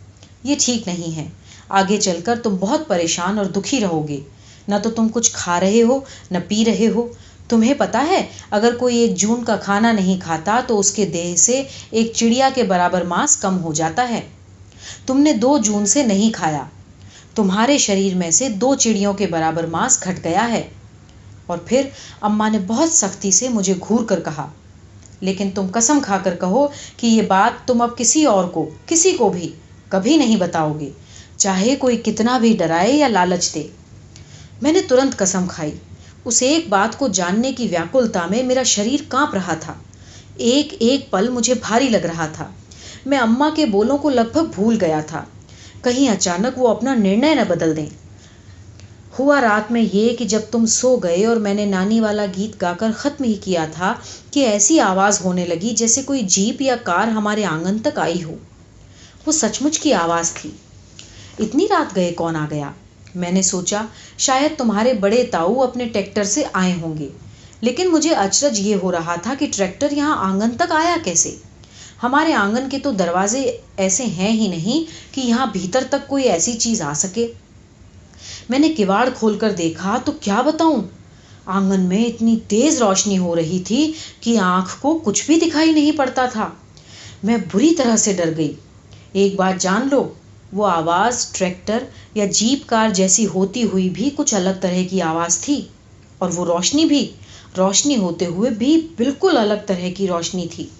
ये ठीक नहीं है। आगे चलकर तुम बहुत परेशान और दुखी रहोगे। न तो तुम कुछ खा रहे हो, न पी रहे हो। तुम्हें पता है, अगर कोई 1 जून का खाना नहीं खाता तो उसके देह से एक चिड़िया के बराबर मांस कम हो जाता है। तुमने 2 जून से नहीं खाया, तुम्हारे शरीर में से 2 चिड़ियों के बराबर मांस घट गया है। और फिर अम्मा ने बहुत सख्ती से मुझे घूर कर कहा, लेकिन तुम कसम खाकर कहो कि ये बात तुम अब किसी और को, किसी को भी कभी नहीं बताओगे, चाहे कोई कितना भी डराए या लालच दे। मैंने तुरंत कसम खाई। उस एक बात को जानने की व्याकुलता में मेरा शरीर कांप रहा था। एक एक पल मुझे भारी लग रहा था। मैं अम्मा के बोलों को लगभग भूल गया था। कहीं अचानक वो अपना निर्णय न बदल दें। हुआ रात में ये कि जब तुम सो गए और मैंने नानी वाला गीत गाकर खत्म ही किया था कि ऐसी आवाज होने लगी जैसे कोई जीप या कार हमारे आंगन तक आई हो। वो सचमुच की आवाज थी। इतनी रात गए कौन आ गया? मैंने सोचा शायद तुम्हारे बड़े ताऊ अपने ट्रैक्टर से आए होंगे, लेकिन मुझे अचरज ये हो रहा था कि ट्रैक्टर यहाँ आंगन तक आया कैसे। हमारे आंगन के तो दरवाजे ऐसे हैं ही नहीं कि यहाँ भीतर तक कोई ऐसी चीज आ सके। मैंने किवाड़ खोलकर देखा तो क्या बताऊं, आंगन में इतनी तेज रोशनी हो रही थी कि आंख को कुछ भी दिखाई नहीं पड़ता था। मैं बुरी तरह से डर गई। एक बात जान लो, वो आवाज ट्रैक्टर या जीप कार जैसी होती हुई भी कुछ अलग तरह की आवाज थी, और वो रोशनी भी, रोशनी होते हुए भी बिल्कुल अलग तरह की रोशनी थी।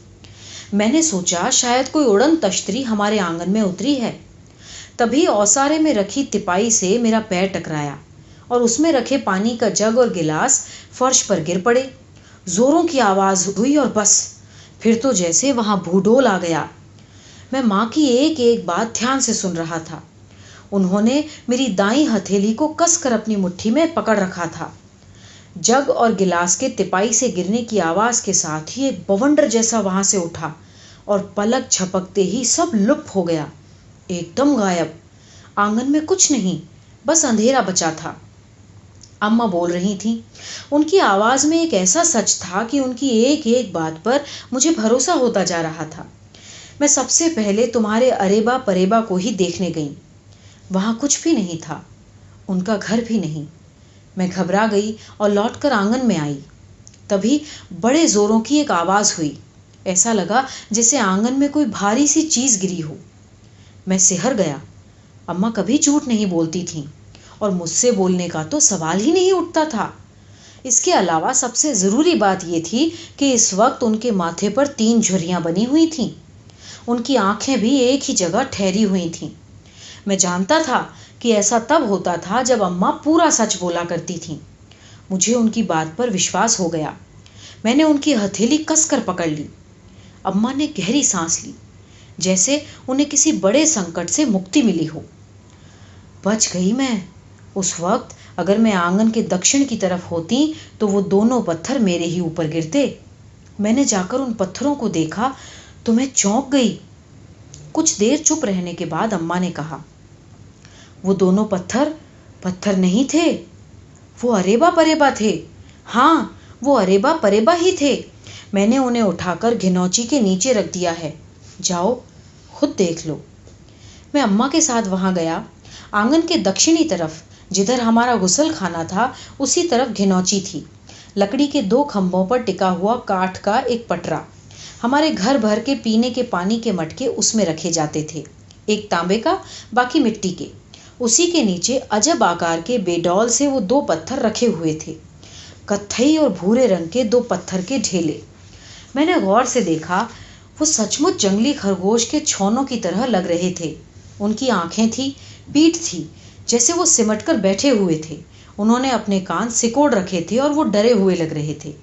मैंने सोचा शायद कोई उड़न तश्तरी हमारे आंगन में उतरी है। तभी औसारे में रखी तिपाई से मेरा पैर टकराया और उसमें रखे पानी का जग और गिलास फर्श पर गिर पड़े। जोरों की आवाज हुई और बस, फिर तो जैसे वहां भूडोल आ गया। मैं माँ की एक एक बात ध्यान से सुन रहा था। उन्होंने मेरी दाईं हथेली को कसकर अपनी मुट्ठी में पकड़ रखा था। जग और गिलास के तिपाई से गिरने की आवाज के साथ ही एक बवंडर जैसा वहां से उठा और पलक झपकते ही सब लुप्त हो गया, एकदम गायब। आंगन में कुछ नहीं, बस अंधेरा बचा था। अम्मा बोल रही थी। उनकी आवाज में एक ऐसा सच था कि उनकी एक एक बात पर मुझे भरोसा होता जा रहा था। मैं सबसे पहले तुम्हारे अरेबा परेबा को ही देखने गई। वहां कुछ भी नहीं था, उनका घर भी नहीं। मैं घबरा गई और लौटकर आंगन में आई। तभी बड़े जोरों की एक आवाज हुई। ऐसा लगा जैसे आंगन में कोई भारी सी चीज गिरी हो। मैं सिहर गया। अम्मा कभी झूठ नहीं बोलती थीं और मुझसे बोलने का तो सवाल ही नहीं उठता था। इसके अलावा सबसे जरूरी बात यह थी कि इस वक्त उनके माथे पर 3 झुर्रियां बनी हुई थीं। उनकी आंखें भी एक ही जगह ठहरी हुई थीं। मैं जानता था कि ऐसा तब होता था जब अम्मा पूरा सच बोला करती थीं। मुझे उनकी बात पर विश्वास हो गया। मैंने उनकी हथेली कसकर पकड़ ली। अम्मा ने गहरी सांस ली, जैसे उन्हें किसी बड़े संकट से मुक्ति मिली हो। बच गई मैं। उस वक्त अगर मैं आंगन के दक्षिण की तरफ होती तो वो दोनों पत्थर मेरे ही ऊपर गिरते। मैंने जाकर उन पत्थरों को देखा तो मैं चौंक गई। कुछ देर चुप रहने के बाद अम्मा ने कहा, वो दोनों पत्थर पत्थर नहीं थे, वो अरेबा परेबा थे। हाँ, वो अरेबा परेबा ही थे। मैंने उन्हें उठाकर घिनौची के नीचे रख दिया है। जाओ खुद देख लो। मैं अम्मा के साथ वहां गया। आंगन के दक्षिणी तरफ, जिधर हमारा गुसल खाना था, उसी तरफ घिनौची थी। लकड़ी के 2 खंभों पर टिका हुआ काठ का एक पटरा। हमारे घर भर के पीने के पानी के मटके उसमें रखे जाते थे, एक तांबे का, बाकी मिट्टी के। उसी के नीचे अजब आकार के बेडौल से वो 2 पत्थर रखे हुए थे, कत्थई और भूरे रंग के 2 पत्थर के ढेले। मैंने गौर से देखा, वो सचमुच जंगली खरगोश के छौनों की तरह लग रहे थे। उनकी आंखें थी, पीठ थी, जैसे वो सिमट कर बैठे हुए थे। उन्होंने अपने कान सिकोड़ रखे थे और वो डरे हुए लग रहे थे।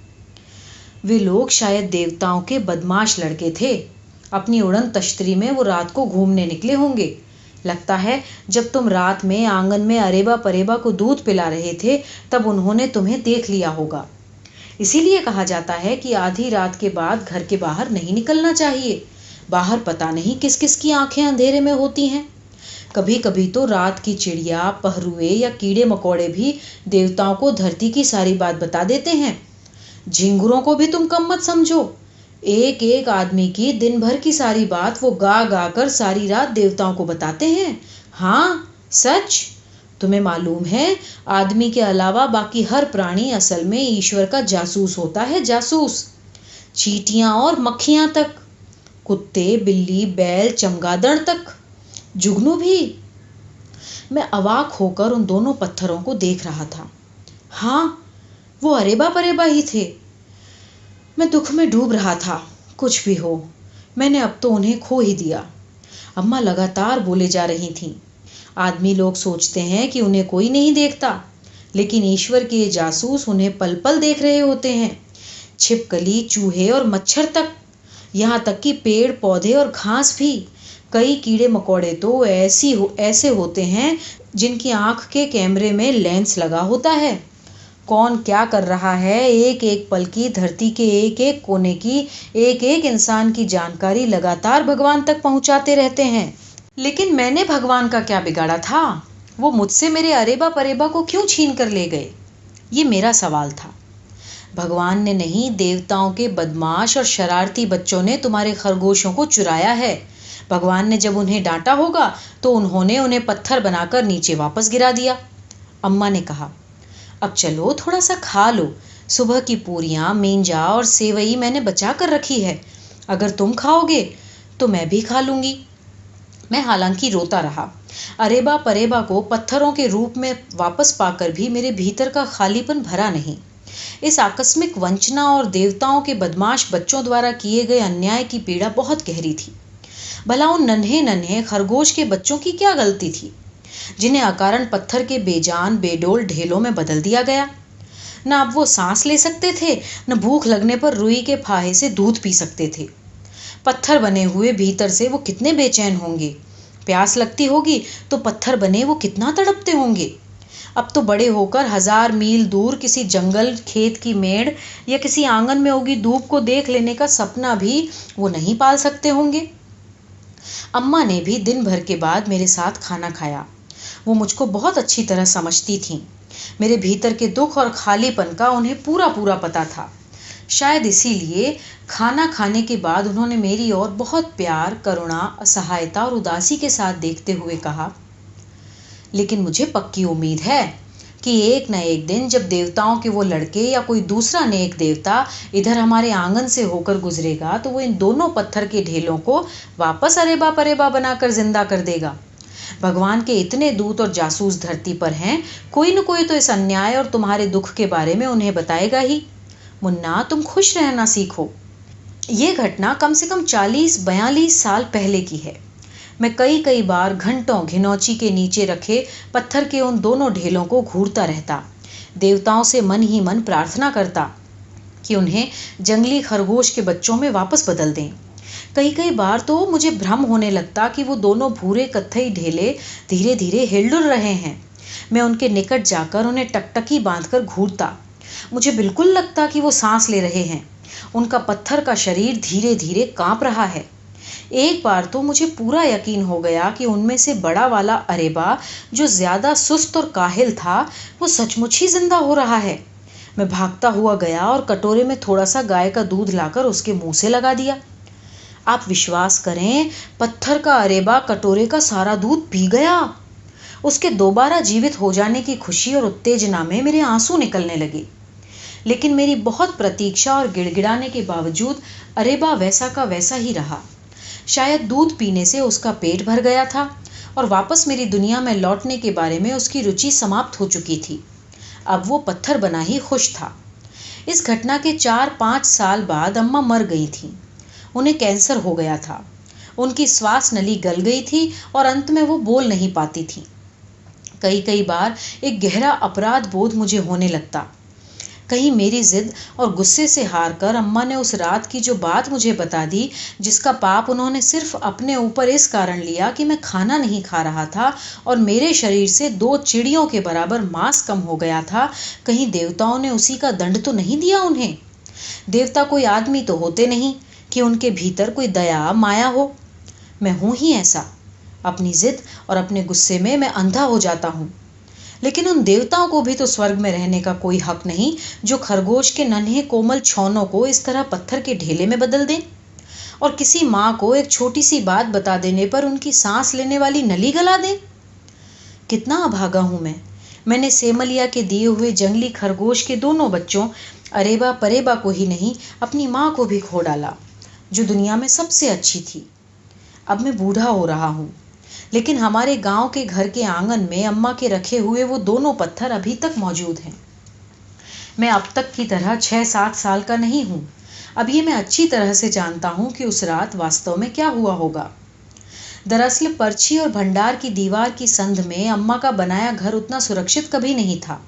वे लोग शायद देवताओं के बदमाश लड़के थे। अपनी उड़न तश्तरी में वो रात को घूमने निकले होंगे। लगता है जब तुम रात में आंगन में अरेबा परेबा को दूध पिला रहे थे तब उन्होंने तुम्हें देख लिया होगा। इसीलिए कहा जाता है कि आधी रात के बाद घर के बाहर नहीं निकलना चाहिए। बाहर पता नहीं किस किस की आंखें अंधेरे में होती हैं। कभी कभी तो रात की चिड़िया, पहरुए या कीड़े मकोड़े भी देवताओं को धरती की सारी बात बता देते हैं। झिंगुरों को भी तुम कम मत समझो। एक एक आदमी की दिन भर की सारी बात वो गा गा कर सारी रात देवताओं को बताते हैं। हाँ, सच। तुम्हें मालूम है, आदमी के अलावा बाकी हर प्राणी असल में ईश्वर का जासूस होता है, जासूस। चींटियां और मक्खियां तक, कुत्ते, बिल्ली, बैल, चमगादड़ तक, जुगनू भी। मैं अवाक होकर उन दोनों पत्थरों को देख रहा था। हाँ, वो अरेबा परेबा ही थे। मैं दुख में डूब रहा था। कुछ भी हो, मैंने अब तो उन्हें खो ही दिया। अम्मा लगातार बोले जा रही थीं। आदमी लोग सोचते हैं कि उन्हें कोई नहीं देखता, लेकिन ईश्वर के जासूस उन्हें पल पल देख रहे होते हैं। छिपकली, चूहे और मच्छर तक, यहाँ तक कि पेड़ पौधे और घास भी। कई कीड़े मकोड़े तो ऐसे होते हैं जिनकी आंख के कैमरे में लेंस लगा होता है। कौन क्या कर रहा है, एक एक पल की, धरती के एक एक कोने की, एक एक इंसान की जानकारी लगातार भगवान तक पहुंचाते रहते हैं। लेकिन मैंने भगवान का क्या बिगाड़ा था? वो मुझसे मेरे अरेबा परेबा को क्यों छीन कर ले गए? ये मेरा सवाल था। भगवान ने नहीं, देवताओं के बदमाश और शरारती बच्चों ने तुम्हारे खरगोशों को चुराया है। भगवान ने जब उन्हें डांटा होगा तो उन्होंने उन्हें पत्थर बनाकर नीचे वापस गिरा दिया। अम्मा ने कहा, अब चलो थोड़ा सा खा लो। सुबह की पूरियां, मेंजा और सेवई मैंने बचा कर रखी है। अगर तुम खाओगे तो मैं भी खा लूंगी। मैं हालांकि रोता रहा। अरेबा परेबा को पत्थरों के रूप में वापस पाकर भी मेरे भीतर का खालीपन भरा नहीं। इस आकस्मिक वंचना और देवताओं के बदमाश बच्चों द्वारा किए गए अन्याय की पीड़ा बहुत गहरी थी। भला उन नन्हे नन्हे खरगोश के बच्चों की क्या गलती थी जिन्हें अकारण पत्थर के बेजान बेडोल ढेलों में बदल दिया गया? न अब वो सांस ले सकते थे, न भूख लगने पर रुई के फाहे से दूध पी सकते थे। पत्थर बने हुए भीतर से वो कितने बेचैन होंगे। प्यास लगती होगी तो पत्थर बने वो कितना तड़पते होंगे। अब तो बड़े होकर 1000 मील दूर किसी जंगल, खेत की मेड़ या किसी आंगन में उगी धूप को देख लेने का सपना भी वो नहीं पाल सकते होंगे। अम्मा ने भी दिन भर के बाद मेरे साथ खाना खाया। वो मुझको बहुत अच्छी तरह समझती थीं। मेरे भीतर के दुख और खालीपन का उन्हें पूरा पूरा पता था। शायद इसीलिए खाना खाने के बाद उन्होंने मेरी ओर बहुत प्यार, करुणा, असहायता और उदासी के साथ देखते हुए कहा, लेकिन मुझे पक्की उम्मीद है कि एक न एक दिन जब देवताओं के वो लड़के या कोई दूसरा नेक देवता इधर हमारे आंगन से होकर गुजरेगा तो वो इन दोनों पत्थर के ढेलों को वापस अरेबा परेबा बनाकर जिंदा कर देगा। भगवान के इतने दूत और जासूस धरती पर हैं, कोई न कोई तो इस अन्याय और तुम्हारे दुख के बारे में उन्हें बताएगा ही। मुन्ना, तुम खुश रहना सीखो। ये घटना कम से कम 40-42 साल पहले की है। मैं कई कई बार घंटों घिनौची के नीचे रखे पत्थर के उन दोनों ढेलों को घूरता रहता। देवताओं से मन ही मन प्रार्थना करता कि उन्हें जंगली खरगोश के बच्चों में वापस बदल दें। कई कई बार तो मुझे भ्रम होने लगता कि वो दोनों भूरे कत्थई ढेले धीरे धीरे हिल-डुल रहे हैं। मैं उनके निकट जाकर उन्हें टकटकी बांधकर घूरता। मुझे बिल्कुल लगता कि वो सांस ले रहे हैं। उनका पत्थर का शरीर धीरे धीरे कांप रहा है। एक बार तो मुझे पूरा यकीन हो गया कि उनमें से बड़ा वाला अरेबा, जो ज्यादा सुस्त और काहिल था, वो सचमुच ही जिंदा हो रहा है। मैं भागता हुआ गया और कटोरे में थोड़ा सा गाय का दूध लाकर उसके मुंह से लगा दिया। आप विश्वास करें, पत्थर का अरेबा कटोरे का सारा दूध पी गया। उसके दोबारा जीवित हो जाने की खुशी और उत्तेजना में मेरे आंसू निकलने लगे। लेकिन मेरी बहुत प्रतीक्षा और गिड़गिड़ाने के बावजूद अरेबा वैसा का वैसा ही रहा। शायद दूध पीने से उसका पेट भर गया था और वापस मेरी दुनिया में लौटने के बारे में उसकी रुचि समाप्त हो चुकी थी। अब वो पत्थर बना ही खुश था। इस घटना के 4-5 साल बाद अम्मा मर गई थीं। उन्हें कैंसर हो गया था। उनकी श्वास नली गल गई थी और अंत में वो बोल नहीं पाती थी। कई कई बार एक गहरा अपराध बोध मुझे होने लगता। कहीं मेरी जिद और गुस्से से हार कर अम्मा ने उस रात की जो बात मुझे बता दी, जिसका पाप उन्होंने सिर्फ अपने ऊपर इस कारण लिया कि मैं खाना नहीं खा रहा था और मेरे शरीर से 2 चिड़ियों के बराबर मांस कम हो गया था, कहीं देवताओं ने उसी का दंड तो नहीं दिया उन्हें। देवता कोई आदमी तो होते नहीं कि उनके भीतर कोई दया माया हो। मैं हूं ही ऐसा। अपनी जिद और अपने गुस्से में मैं अंधा हो जाता हूं। लेकिन उन देवताओं को भी तो स्वर्ग में रहने का कोई हक नहीं जो खरगोश के नन्हे कोमल छौनों को इस तरह पत्थर के ढेले में बदल दें, और किसी माँ को एक छोटी सी बात बता देने पर उनकी सांस लेने वाली नली गला दें। कितना अभागा हूं मैं। मैंने सेमलिया के दिए हुए जंगली खरगोश के दोनों बच्चों अरेबा परेबा को ही नहीं, अपनी माँ को भी खो डाला, जो दुनिया में सबसे अच्छी थी। अब मैं बूढ़ा हो रहा हूं, लेकिन हमारे गांव के घर के आंगन में अम्मा के रखे हुए वो दोनों पत्थर अभी तक मौजूद हैं। मैं अब तक की तरह 6-7 साल का नहीं हूं। अब ये मैं अच्छी तरह से जानता हूं कि उस रात वास्तव में क्या हुआ होगा। दरअसल पर्ची और भंडार की दीवार की संध में अम्मा का बनाया घर उतना सुरक्षित कभी नहीं था।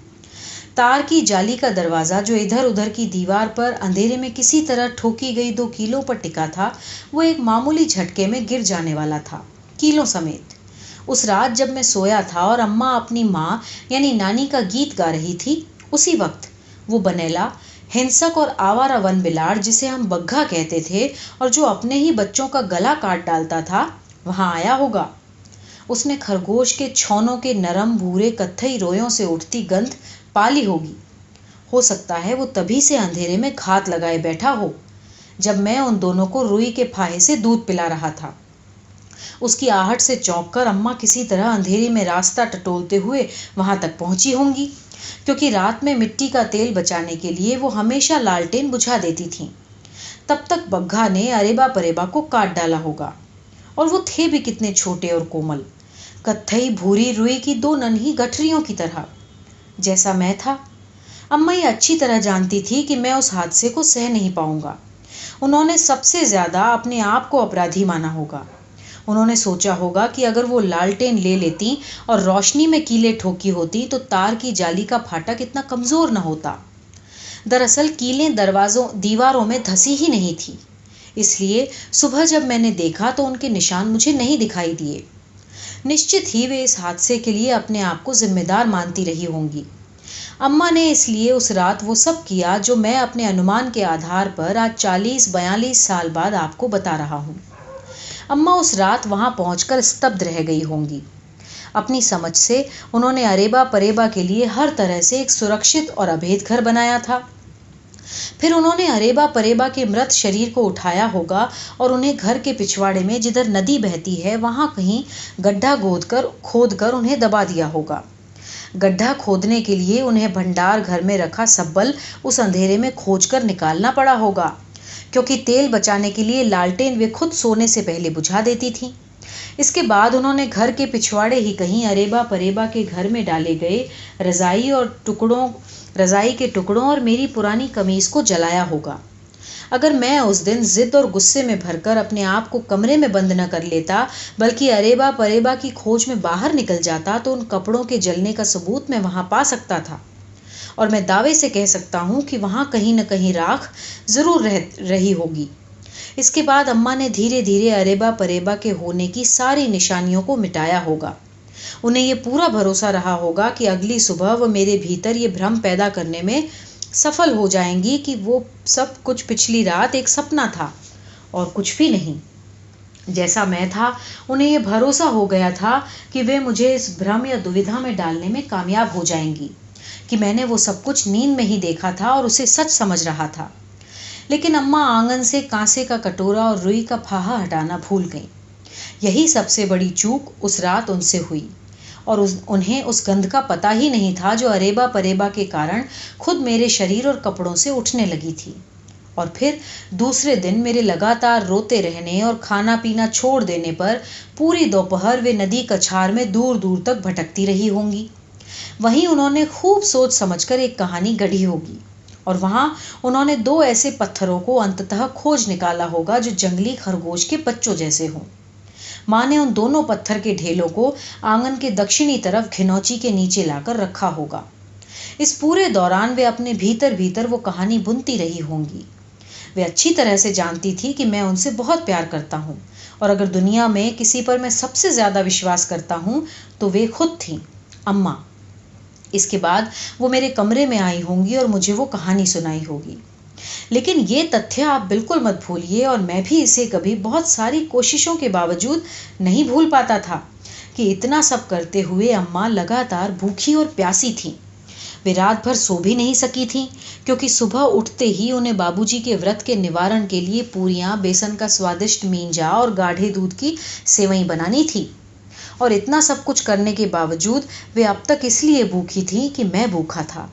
तार की जाली का दरवाजा जो इधर उधर की दीवार पर अंधेरे में किसी तरह ठोकी गई 2 कीलों पर टिका था, वो एक मामूली झटके में गिर जाने वाला था, कीलों समेत। उस रात जब मैं सोया था और अम्मा अपनी माँ यानी नानी का गीत गा रही थी, उसी वक्त वो बनेला, हिंसक और आवारा वन बिलाड़, जिसे हम बग्घा कहते थे और जो अपने ही बच्चों का गला काट डालता था, वहां आया होगा। उसने खरगोश के छौनों के नरम भूरे कत्थई रोयों से उठती गंध पाली होगी। हो सकता है वो तभी से अंधेरे में घात लगाए बैठा हो, जब मैं उन दोनों को रुई के फाहे से दूध पिला रहा था। उसकी आहट से चौंककर अम्मा किसी तरह अंधेरे में रास्ता टटोलते हुए वहां तक पहुंची होंगी, क्योंकि रात में मिट्टी का तेल बचाने के लिए वो हमेशा लालटेन बुझा देती थीं। तब तक बग्घा ने अरेबा परेबा को काट डाला होगा, और वो थे भी कितने छोटे और कोमल, कत्थई भूरी रुई की 2 नन्ही गठरियों की तरह, जैसा मैं था। अम्मा ये अच्छी तरह जानती थी कि मैं उस हादसे को सह नहीं पाऊंगा। उन्होंने सबसे ज्यादा अपने आप को अपराधी माना होगा। उन्होंने सोचा होगा कि अगर वो लालटेन ले लेती और रोशनी में कीले ठोकी होती तो तार की जाली का फाटक इतना कमजोर न होता। दरअसल कीलें दीवारों में धसी ही नहीं थी, इसलिए सुबह जब मैंने देखा तो उनके निशान मुझे नहीं दिखाई दिए। निश्चित ही वे इस हादसे के लिए अपने आप को जिम्मेदार मानती रही होंगी। अम्मा ने इसलिए उस रात वो सब किया जो मैं अपने अनुमान के आधार पर आज 40-42 साल बाद आपको बता रहा हूँ। अम्मा उस रात वहां पहुंचकर स्तब्ध रह गई होंगी। अपनी समझ से उन्होंने अरेबा परेबा के लिए हर तरह से एक सुरक्षित और अभेद घर बनाया था। फिर उन्होंने अरेबा परेबा के मृत शरीर को उठाया होगा और उन्हें घर के पिछवाड़े में जिधर नदी बहती है वहां कहीं गड्ढा खोद कर उन्हें दबा दिया होगा। गड्ढा खोदने के लिए उन्हें भंडार घर में रखा सब्बल उस अंधेरे में खोजकर निकालना पड़ा होगा, क्योंकि तेल बचाने के लिए लालटेन वे खुद सोने से पहले बुझा देती थीं। इसके बाद उन्होंने घर के पिछवाड़े ही कहीं अरेबा परेबा के घर में डाले गए रजाई के टुकड़ों और मेरी पुरानी कमीज को जलाया होगा। अगर मैं उस दिन जिद और गुस्से में भरकर अपने आप को कमरे में बंद न कर लेता, बल्कि अरेबा परेबा की खोज में बाहर निकल जाता, तो उन कपड़ों के जलने का सबूत मैं वहां पा सकता था, और मैं दावे से कह सकता हूं कि वहां कहीं न कहीं राख जरूर रही होगी। इसके बाद अम्मा ने धीरे धीरे अरेबा परेबा के होने की सारी निशानियों को मिटाया होगा। उन्हें ये पूरा भरोसा रहा होगा कि अगली सुबह वह मेरे भीतर ये भ्रम पैदा करने में सफल हो जाएंगी कि वो सब कुछ पिछली रात एक सपना था और कुछ भी नहीं। जैसा मैं था, उन्हें यह भरोसा हो गया था कि वे मुझे इस भ्रम या दुविधा में डालने में कामयाब हो जाएंगी कि मैंने वो सब कुछ नींद में ही देखा था और उसे सच समझ रहा था। लेकिन अम्मा आंगन से कांसे का कटोरा और रुई का फाहा हटाना भूल गईं। यही सबसे बड़ी चूक उस रात उनसे हुई, और उन्हें उस गंध का पता ही नहीं था जो अरेबा परेबा के कारण खुद मेरे शरीर और कपड़ों से उठने लगी थी। और फिर दूसरे दिन मेरे लगातार रोते रहने और खाना पीना छोड़ देने पर पूरी दोपहर वे नदी कछार में दूर दूर तक भटकती रही होंगी। वहीं उन्होंने खूब सोच समझकर एक कहानी गढ़ी होगी। और वहां उन्होंने 2 ऐसे पत्थरों को अंततः खोज निकाला होगा जो जंगली खरगोश के बच्चों जैसे हों। माँ ने उन दोनों पत्थर के ढेलों को आंगन के दक्षिणी तरफ घिनौची के नीचे लाकर रखा होगा। इस पूरे दौरान वे अपने भीतर भीतर वो कहानी बुनती रही होंगी। वे अच्छी तरह से जानती थी कि मैं उनसे बहुत प्यार करता हूँ, और अगर दुनिया में किसी पर मैं सबसे ज्यादा विश्वास करता हूँ तो वे खुद थीं, अम्मा। इसके बाद वो मेरे कमरे में आई होंगी और मुझे वो कहानी सुनाई होगी। लेकिन ये तथ्य आप बिल्कुल मत भूलिए, और मैं भी इसे कभी बहुत सारी कोशिशों के बावजूद नहीं भूल पाता था, कि इतना सब करते हुए अम्मा लगातार भूखी और प्यासी थीं। वे रात भर सो भी नहीं सकी थीं, क्योंकि सुबह उठते ही उन्हें बाबूजी के व्रत के निवारण के लिए पूरियां, बेसन का स्वादिष्ट मींजा और गाढ़े दूध की सेवई बनानी थी। और इतना सब कुछ करने के बावजूद वे अब तक इसलिए भूखी थीं कि मैं भूखा था।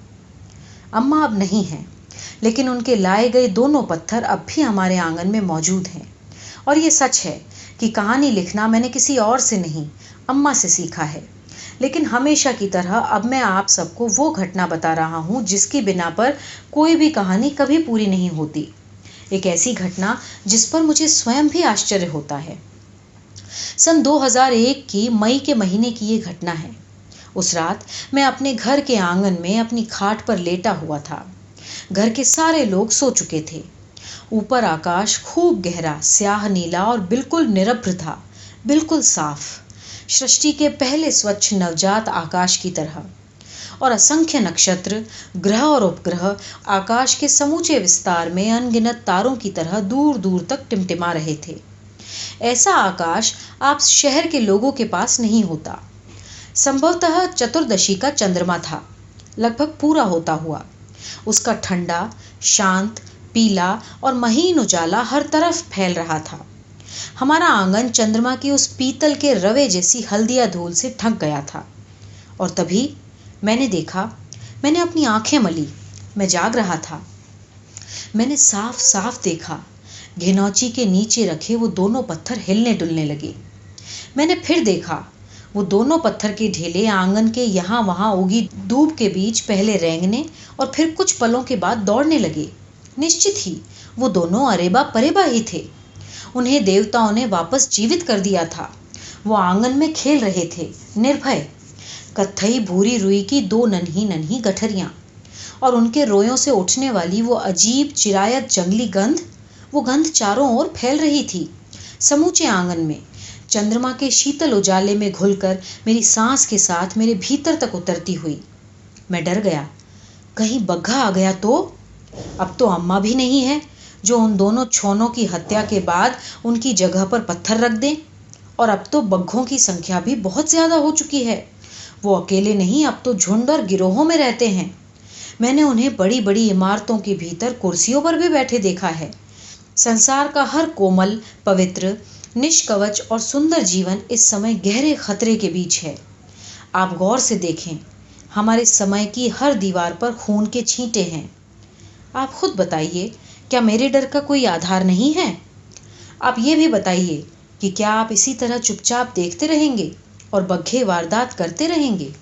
अम्मा अब नहीं हैं, लेकिन उनके लाए गए दोनों पत्थर अब भी हमारे आंगन में मौजूद हैं। और ये सच है कि कहानी लिखना मैंने किसी और से नहीं, अम्मा से सीखा है। लेकिन हमेशा की तरह अब मैं आप सबको वो घटना बता रहा हूँ जिसकी बिना पर कोई भी कहानी कभी पूरी नहीं होती। एक ऐसी घटना जिस पर मुझे स्वयं भी आश्चर्य होता है। सन 2001 की मई के महीने की ये घटना है। उस रात मैं अपने घर के आंगन में अपनी खाट पर लेटा हुआ था। घर के सारे लोग सो चुके थे। ऊपर आकाश खूब गहरा, स्याह नीला और बिल्कुल निरभ्र था, बिल्कुल साफ, सृष्टि के पहले स्वच्छ नवजात आकाश की तरह। और असंख्य नक्षत्र, ग्रह और उपग्रह आकाश के समूचे विस्तार में अनगिनत तारों की तरह दूर दूर तक टिमटिमा रहे थे। ऐसा आकाश आप शहर के लोगों के पास नहीं होता। संभवतः चतुर्दशी का चंद्रमा था, लगभग पूरा होता हुआ। उसका ठंडा, शांत, पीला और महीन उजाला हर तरफ फैल रहा था। हमारा आंगन चंद्रमा की उस पीतल के रवे जैसी हल्दिया धूल से ढक गया था। और तभी मैंने देखा, मैंने अपनी आंखें मली, मैं जाग रहा था। मैंने साफ साफ देखा, घिनौची के नीचे रखे वो दोनों पत्थर हिलने डुलने लगे। मैंने फिर देखा, वो दोनों पत्थर के ढेले आंगन के यहाँ वहां उगी दूब के बीच पहले रेंगने और फिर कुछ पलों के बाद दौड़ने लगे। निश्चित ही वो दोनों अरेबा परेबा ही थे। उन्हें देवताओं ने वापस जीवित कर दिया था। वो आंगन में खेल रहे थे, निर्भय। कत्थई भूरी रुई की 2 नन्ही नन्ही गठरियां, और उनके रोयों से उठने वाली वो अजीब चिरायत जंगली गंध, वो गंध चारों ओर फैल रही थी, समूचे आंगन में। चंद्रमा के शीतल उजाले में घुलकर मेरी सांस के साथ मेरे भीतर तक उतरती हुई। मैं डर गया, कहीं बग्घा आ गया तो? अब तो अम्मा भी नहीं है जो उन दोनों छोनों की हत्या के बाद उनकी जगह पर पत्थर रख दें। और अब तो बग्घों की संख्या भी बहुत ज्यादा हो चुकी है। वो अकेले नहीं, अब तो झुंड और गिरोहों में रहते हैं। मैंने उन्हें बड़ी बड़ी इमारतों के भीतर कुर्सियों पर भी बैठे देखा है। संसार का हर कोमल, पवित्र, निष्कवच और सुंदर जीवन इस समय गहरे खतरे के बीच है। आप गौर से देखें, हमारे समय की हर दीवार पर खून के छींटे हैं। आप खुद बताइए, क्या मेरे डर का कोई आधार नहीं है? आप ये भी बताइए कि क्या आप इसी तरह चुपचाप देखते रहेंगे और बग्घे वारदात करते रहेंगे?